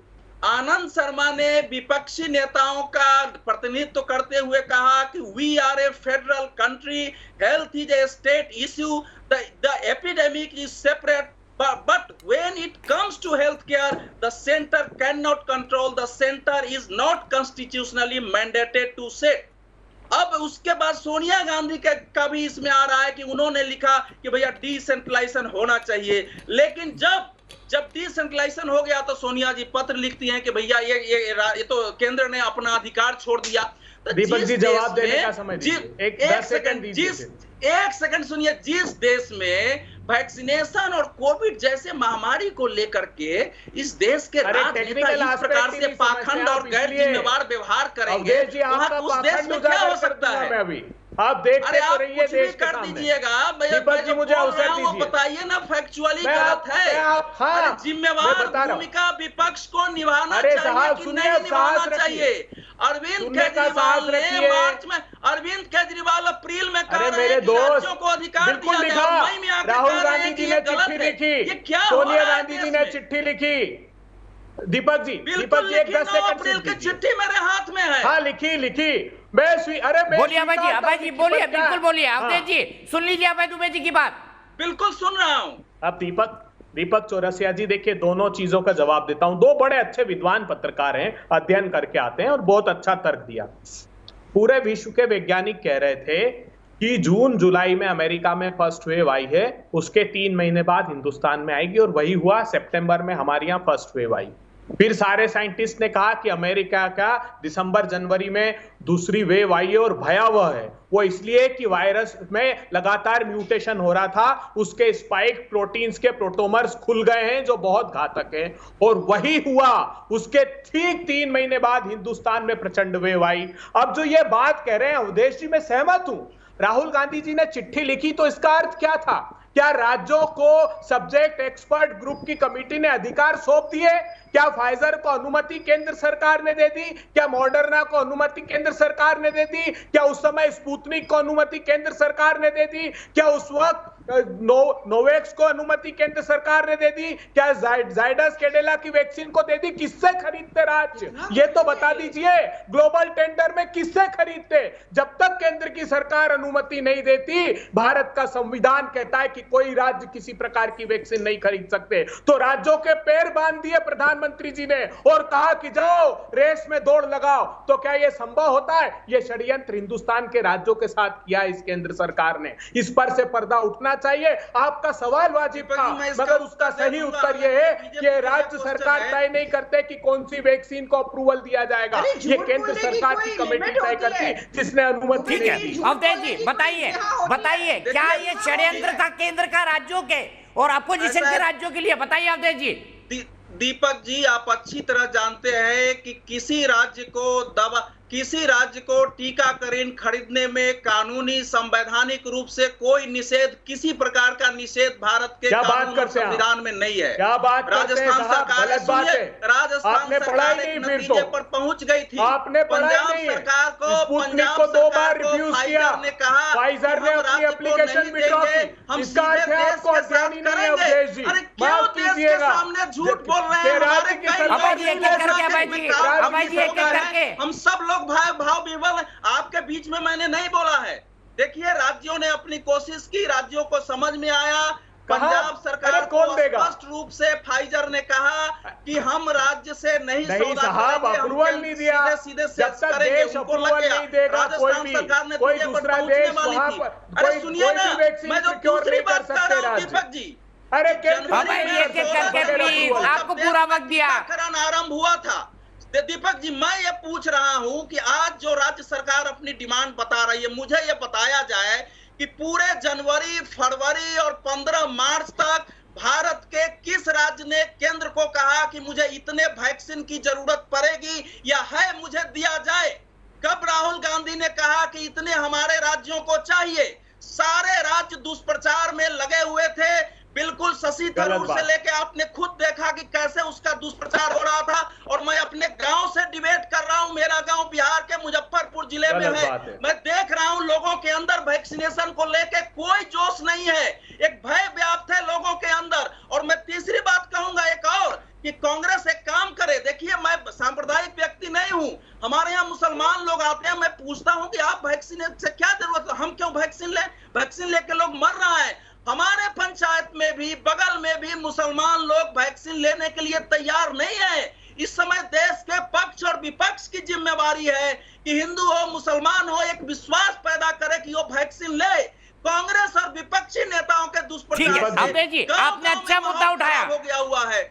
आनंद शर्मा ने विपक्षी नेताओं का प्रतिनिधित्व करते हुए कहा कि we are a federal country, health is a state issue, the epidemic is separate, but when it comes to healthcare, the center cannot control, the center is not constitutionally mandated to set. अब उसके बाद सोनिया गांधी का भी इसमें आ रहा है कि उन्होंने लिखा कि भैया डिसेंट्रलाइजेशन होना चाहिए। लेकिन जब डिसेंट्रलाइजेशन हो गया तो सोनिया जी पत्र लिखती हैं कि भैया ये तो केंद्र ने अपना अधिकार छोड़ दिया। तो दीपक जी जवाब देने का समय दीजिए। एक सेकंड सुनिए। जिस देश में वैक्सीनेशन और कोविड जैसे महामारी को लेकर के इस देश के राजनेता इस प्रकार से पाखंड और गैर जिम्मेवार व्यवहार करेंगे, उस देश में क्या हो सकता है? आप देखते तो रहिए, देश कर दीजिएगा। दीपक जी मुझे अवसर दीजिए, बताइए ना फैक्चुअली गलत है। जिम्मेवार भूमिका विपक्ष को निभाना चाहिए कि नहीं निभाना चाहिए? अरविंद केजरीवाल ने मार्च में, अरविंद केजरीवाल अप्रैल में कह रहे हैं कि राज्यों को अधिकार दिया गया, मई में आकर राहुल गांधी जी ने चिट्ठी लिखी, सोनिया गांधी जी ने चिट्ठी लिखी। दीपक जी एक 10 सेकंड की चिट्ठी मेरे हाथ में है। हाँ लिखी। बोलिए अभय जी बोलिए, बिल्कुल बोलिए। अवधेश जी सुन लीजिए अभय दुबे जी की बात। बिल्कुल सुन रहा हूं। अब दीपक चौरसिया जी देखिए, दोनों चीजों का जवाब देता हूं। 2 बड़े अच्छे विद्वान पत्रकार हैं, अध्ययन करके आते हैं और बहुत अच्छा तर्क दिया। पूरे विश्व के वैज्ञानिक कह रहे थे कि जून जुलाई में अमेरिका में फर्स्ट वेव आई है, उसके 3 महीने बाद हिंदुस्तान में आएगी, और वही हुआ। सितंबर में हमारे यहाँ फर्स्ट वेव आई। फिर सारे साइंटिस्ट ने कहा कि अमेरिका का दिसंबर जनवरी में दूसरी वेव आई है और भयावह है। वो इसलिए कि वायरस में लगातार म्यूटेशन हो रहा था, उसके स्पाइक प्रोटीन्स के प्रोटोमर्स खुल गए हैं जो बहुत घातक हैं, और वही हुआ। उसके ठीक 3 महीने बाद हिंदुस्तान में प्रचंड वेव आई। अब जो ये बात कह रहे हैं अवधेश जी, मैं सहमत हूं। राहुल गांधी जी ने चिट्ठी लिखी तो इसका अर्थ क्या था? क्या राज्यों को सब्जेक्ट एक्सपर्ट ग्रुप की कमेटी ने अधिकार सौंप दिए? क्या फाइजर को अनुमति केंद्र सरकार ने दे दी? क्या मॉडर्ना को अनुमति केंद्र सरकार ने दे दी? क्या उस समय स्पुतनिक को अनुमति केंद्र सरकार ने दे दी? क्या उस वक्त नोवेक्स को अनुमति केंद्र सरकार ने दे दी? क्या जाइडस कैडिला की वैक्सीन को दे दी? किससे खरीदते राज्य? ये तो बता दीजिए। ग्लोबल टेंडर में किससे खरीदते? जब तक केंद्र की सरकार अनुमति नहीं देती, भारत का संविधान कहता है कि कोई राज्य किसी प्रकार की वैक्सीन नहीं खरीद सकते। तो राज्यों के पैर बांध दिए प्रधानमंत्री जी ने और कहा कि जाओ रेस में दौड़ लगाओ। तो क्या यह संभव होता है? यह षड्यंत्र हिंदुस्तान के राज्यों के साथ किया इस केंद्र सरकार ने। इस पर से पर्दा उठना चाहिए। आपका सवाल वाजिब था, मगर उसका सही उत्तर यह है कि राज्य सरकार तय नहीं करते कि कौन सी वैक्सीन को अप्रूवल दिया जाएगा। ये केंद्र सरकार की कमेटी तय करती जिसने अनुमति दी। अवधेश जी बताइए क्या ये षड्यंत्र था केंद्र का राज्यों के और अपोजिशन के राज्यों के लिए? बताइए अवधेश जी। दीपक जी, आप अच्छी तरह जानते हैं कि किसी राज्य को टीकाकरण खरीदने में कानूनी संवैधानिक रूप से कोई निषेध, किसी प्रकार का निषेध भारत के कानून और संविधान में नहीं है। क्या बात राजस्थान सरकार एक नतीजे पर पहुंच गई थी। पंजाब सरकार को 2 बार रिफ्यूज किया ने कहा फाइजर ने अपनी एप्लीकेशन विड्रॉ की। इसका अर्थ है आपको अज्ञानी नहीं है अवधेश जी, माफ कीजिएगा। सामने झूठ बोल रहे हैं। हम सब लोग भाव विवल आपके बीच में मैंने नहीं बोला है। देखिए, राज्यों ने अपनी कोशिश की, राज्यों को समझ में आया। पंजाब सरकार को स्पष्ट रूप से फाइजर ने कहा कि हम राज्य से नहीं साहब अप्रूवल नहीं दिया। सीधे जब तक देश अप्रूवल नहीं देगा कोई दूसरा देश वहां पर अरे सुनिए ना, मैं जो दूसरी बात कर रहा हूँ दीपक जी, अरे आपको पूरा वक्त दिया। टीकाकरण आरंभ हुआ था। दीपक जी, मैं ये पूछ रहा हूं कि आज जो राज्य सरकार अपनी डिमांड बता रही है, मुझे ये बताया जाए कि पूरे जनवरी, फरवरी और 15 मार्च तक भारत के किस राज्य ने केंद्र को कहा कि मुझे इतने वैक्सीन की जरूरत पड़ेगी या है, मुझे दिया जाए? कब राहुल गांधी ने कहा कि इतने हमारे राज्यों को चाहिए? सारे राज्य दुष्प्रचार में लगे हुए थे। बिल्कुल शशि थरूर से लेके आपने खुद देखा कि कैसे उसका दुष्प्रचार हो रहा था। और मैं अपने गांव से डिबेट कर रहा हूं, मेरा गांव बिहार के मुजफ्फरपुर जिले में है। मैं देख रहा हूं लोगों के अंदर वैक्सीनेशन को लेके कोई जोश नहीं है, एक भय व्याप्त है लोगों के अंदर। और मैं तीसरी बात कहूंगा एक और, कि कांग्रेस एक काम करे। देखिए, मैं सांप्रदायिक व्यक्ति नहीं हूं, हमारे यहाँ मुसलमान लोग आते हैं, मैं पूछता हूं कि आप वैक्सीन से क्या जरूरत है, हम क्यों वैक्सीन लें? वैक्सीन लेके लोग मर रहा है। हमारे पंचायत में भी, बगल में भी मुसलमान लोग वैक्सीन लेने के लिए तैयार नहीं है। इस समय देश के पक्ष और विपक्ष की जिम्मेवारी है कि हिंदू हो मुसलमान हो, एक विश्वास पैदा करे कि वो वैक्सीन ले। कांग्रेस और विपक्षी नेताओं के दुष्प्रचार जी, आपने अच्छा मुद्दा उठाया, हो गया हुआ है।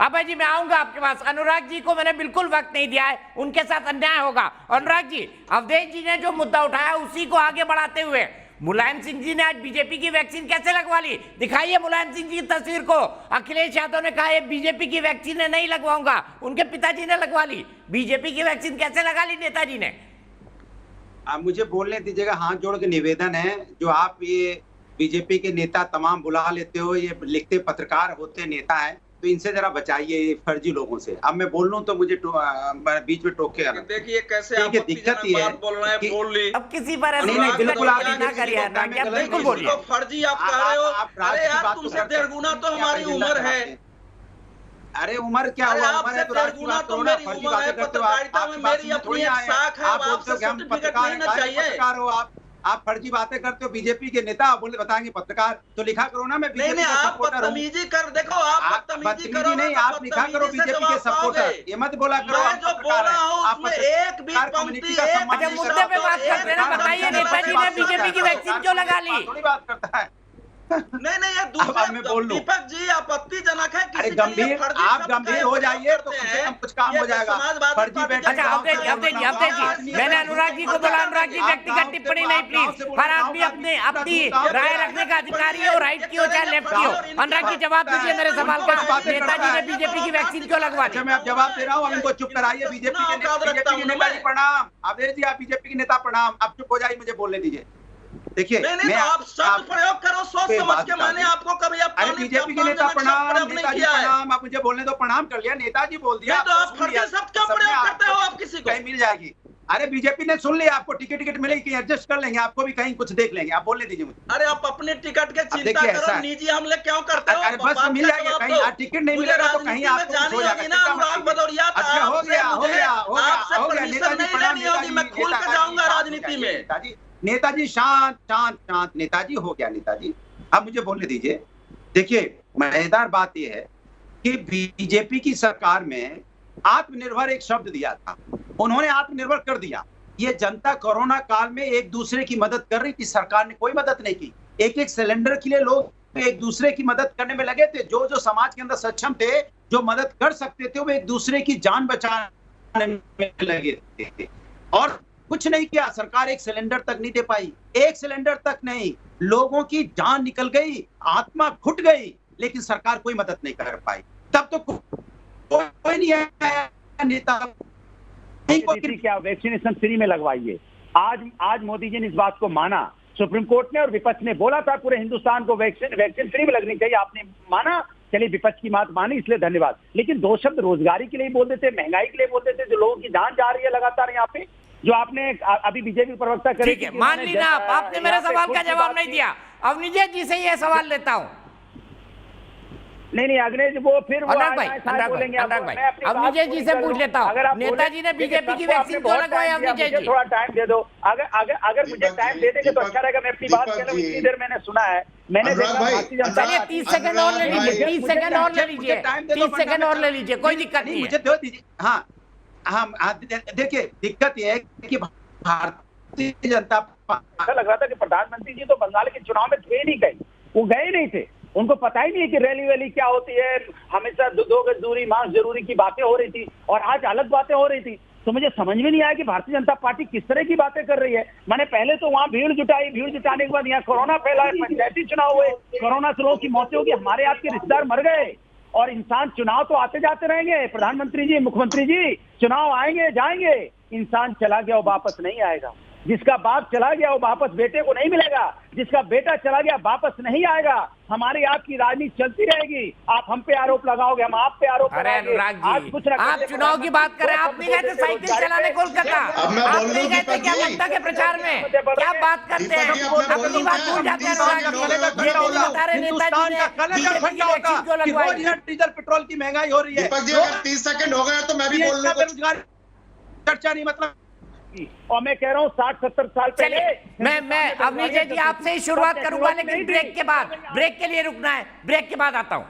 अभय जी, मैं आऊंगा आपके पास। अनुराग जी को मैंने बिल्कुल वक्त नहीं दिया है, उनके साथ अन्याय होगा। अनुराग जी, अवधेश जी ने जो मुद्दा उठाया उसी को आगे बढ़ाते हुए, मुलायम सिंह जी ने आज बीजेपी की वैक्सीन कैसे लगवा ली? दिखाइए मुलायम सिंह जी की तस्वीर को। अखिलेश यादव ने कहा ये बीजेपी की वैक्सीन है, नहीं लगवाऊंगा, उनके पिताजी ने लगवा ली। बीजेपी की वैक्सीन कैसे लगा ली नेताजी ने? आप मुझे बोलने दीजिएगा, हाथ जोड़ के निवेदन है, जो आप ये बीजेपी के नेता तमाम बुला लेते हो, ये लिखते पत्रकार होते नेता है, तो इनसे जरा बचाइए फर्जी लोगों से। अब मैं बोल लूं तो मुझे बीच में टोक के आना। देखिए कैसे आप दिक्कत ये है बोल रहे हैं, बोल ली। अब किसी पर नहीं, बिल्कुल आप ना करिए, बिल्कुल बोलिए। फर्जी आप कह रहे हो? अरे यार, तुमसे 1.5 गुना तो हमारी उम्र है। अरे उम्र क्या हुआ? उम्र है तो गुना तो मेरी उम्र है। पत्रकारिता में मेरी अपनी एक शाख है, आपसे सर्टिफिकेट नहीं ना चाहिए। आप फर्जी बातें करते हो। बीजेपी के नेता बोले बताएंगे पत्रकार, तो लिखा करो ना मैं बीजेपी का सपोर्टर हूं। बदतमीजी कर, देखो आप बदतमीजी करो नहीं, आप लिखा करो बीजेपी के सपोर्टर, ये मत बोला करो। मैं जो बोल रहा हूं उसमें एक भी पंक्ति, अच्छा मुद्दे पे बात करते हैं ना, बताइए नेताजी ने बीजेपी की वैक्सीन क्यों लगा ली? थोड़ी बात करता है। नहीं, ये दूसरा दीपक जी आपत्तिजनक है। अरे गंभीर, आप गंभीर हो जाइए तो कम से कम कुछ काम हो जाएगा। फर्जी बैठे। अच्छा अवधेश जी, मैंने अनुराग जी को बोला, अनुराग जी व्यक्तिगत टिप्पणी नहीं प्लीज। हर आदमी अपनी राय रखने का अधिकारी हो, राइट की हो चाहे लेफ्ट की हो। अनुराग जी जवाब दीजिए मेरे सवाल का, नेताजी ने बीजेपी की वैक्सीन क्यों लगवा दी? मैं जवाब दे रहा हूँ, इनको चुप कराइए। बीजेपी के नेता जी प्रणाम। अवधेश जी, आप बीजेपी के नेता प्रणाम। आप चुप हो जाइए, मुझे बोलने दीजिए। देखिए, नहीं, आप शब्द प्रयोग करो सोच समझ के। मैंने आपको कभी अरे बीजेपी के नेता प्रणाम, नेताजी प्रणाम। आप मुझे बोलने दो, प्रणाम कर लिया, नेताजी बोल दिया। तो आप फर्जी शब्द क्यों प्रयोग करते हो? आप किसी को कहीं मिल जाएगी। अरे बीजेपी ने सुन लिया, आपको टिकट मिलेगी, कहीं एडजस्ट कर लेंगे, आपको भी कहीं कुछ देख लेंगे। आप बोलने दीजिए मुझे। अरे आप अपने टिकट के चिंता करो, निजी हमले क्यों करते हो? अरे बस मिल जाएगा, कहीं टिकट नहीं मिलेगा तो कहीं आपको हो जाएगा। अच्छा हो गया नेताजी प्रणाम। मैं खुल के जाऊंगा राजनीति में। नेताजी शांत नेताजी हो गया। नेताजी अब मुझे बोलने दीजिए। देखिए, मजेदार बात यह है कि बीजेपी की सरकार में आत्मनिर्भर एक शब्द दिया था, उन्होंने आत्मनिर्भर कर दिया। ये जनता कोरोना काल में एक दूसरे की मदद कर रही थी, सरकार ने कोई मदद नहीं की। एक सिलेंडर के लिए लोग एक दूसरे की मदद करने में लगे थे। जो समाज के अंदर सक्षम थे, जो मदद कर सकते थे, वो एक दूसरे की जान बचाने में लगे थे। और कुछ नहीं किया, सरकार एक सिलेंडर तक नहीं दे पाई। एक सिलेंडर तक नहीं, लोगों की जान निकल गई, आत्मा घुट गई, लेकिन सरकार कोई मदद नहीं कर पाई। तब तो कोई नहीं आया नेता। क्या वैक्सीनेशन फ्री में लगवाइए। आज मोदी जी ने इस बात को माना, सुप्रीम कोर्ट ने और विपक्ष ने बोला था पूरे हिंदुस्तान को वैक्सीन फ्री में लगनी चाहिए, आपने माना। चलिए, विपक्ष की बात मानी, इसलिए धन्यवाद। लेकिन 2 शब्द रोजगारी के लिए बोलते थे, महंगाई के लिए बोलते थे, जो लोगों की जान जा रही है लगातार यहाँ पे, जो आपने अभी बीजेपी प्रवक्ता करे। ठीक है, मान ली ना आपने मेरे सवाल का जवाब नहीं दिया। अवनीश जी से ये सवाल लेता हूँ। नहीं, अग्नेश वो फिर अनुराग भाई अवनीश जी से पूछ लेता हूँ, नेताजी ने बीजेपी की वैक्सीन क्यों लगवाई? अवनीश जी थोड़ा टाइम दे दो। अगर मुझे टाइम दे देंगे तो अच्छा रहेगा। मैं अपनी बात कह रहा हूँ, इतनी देर मैंने सुना है, मैंने चलिए 30 सेकंड और ले लीजिए, 30 सेकंड और ले लीजिए, 30 सेकंड और ले लीजिए, कोई दिक्कत नहीं, मुझे दे दीजिए। हाँ, देखिए दिक्कत यह है कि भारतीय जनता लग रहा था कि प्रधानमंत्री जी तो बंगाल के चुनाव में थे नहीं कहीं, वो गए नहीं थे, उनको पता ही नहीं है कि रैली वैली क्या होती है। हमेशा 2 गज दूरी, मास्क जरूरी की बातें हो रही थी और आज अलग बातें हो रही थी। तो मुझे समझ में नहीं आया कि भारतीय जनता पार्टी किस तरह की बातें कर रही है। मैंने पहले तो वहां भीड़ जुटाई, भीड़ जुटाने के बाद यहाँ कोरोना फैला है, पंचायती चुनाव हुए, कोरोना से लोगों की मौतें होगी, हमारे आपके रिश्तेदार मर गए। और इंसान, चुनाव तो आते जाते रहेंगे, प्रधानमंत्री जी, मुख्यमंत्री जी, चुनाव आएंगे जाएंगे, इंसान चला गया वो वापस नहीं आएगा। जिसका बाप चला गया वो वापस बेटे को नहीं मिलेगा, जिसका बेटा चला गया वापस नहीं आएगा। हमारी आपकी राजनीति चलती रहेगी। आप हम पे आरोप लगाओगे, हम आप पे आरोप लगाएंगे। आज कुछ आप चुनाव की बात कर रहे हैं, आप नहीं गए थे साइकिल चलाने कोलकाता, आप नहीं गए थे क्या ममता के प्रचार में? क्या बात करते हैं, अपनी बात भूल जाते हैं। डीजल पेट्रोल की महंगाई हो रही है। 30 सेकंड हो गए तो मैं भी बोल लूं। चर्चा नहीं, मतलब और मैं कह रहा हूँ 60-70 साल पहले मैं अवनीश जी आपसे ही शुरुआत करूंगा, लेकिन ब्रेक के बाद, ब्रेक के लिए रुकना है, ब्रेक के बाद आता हूं।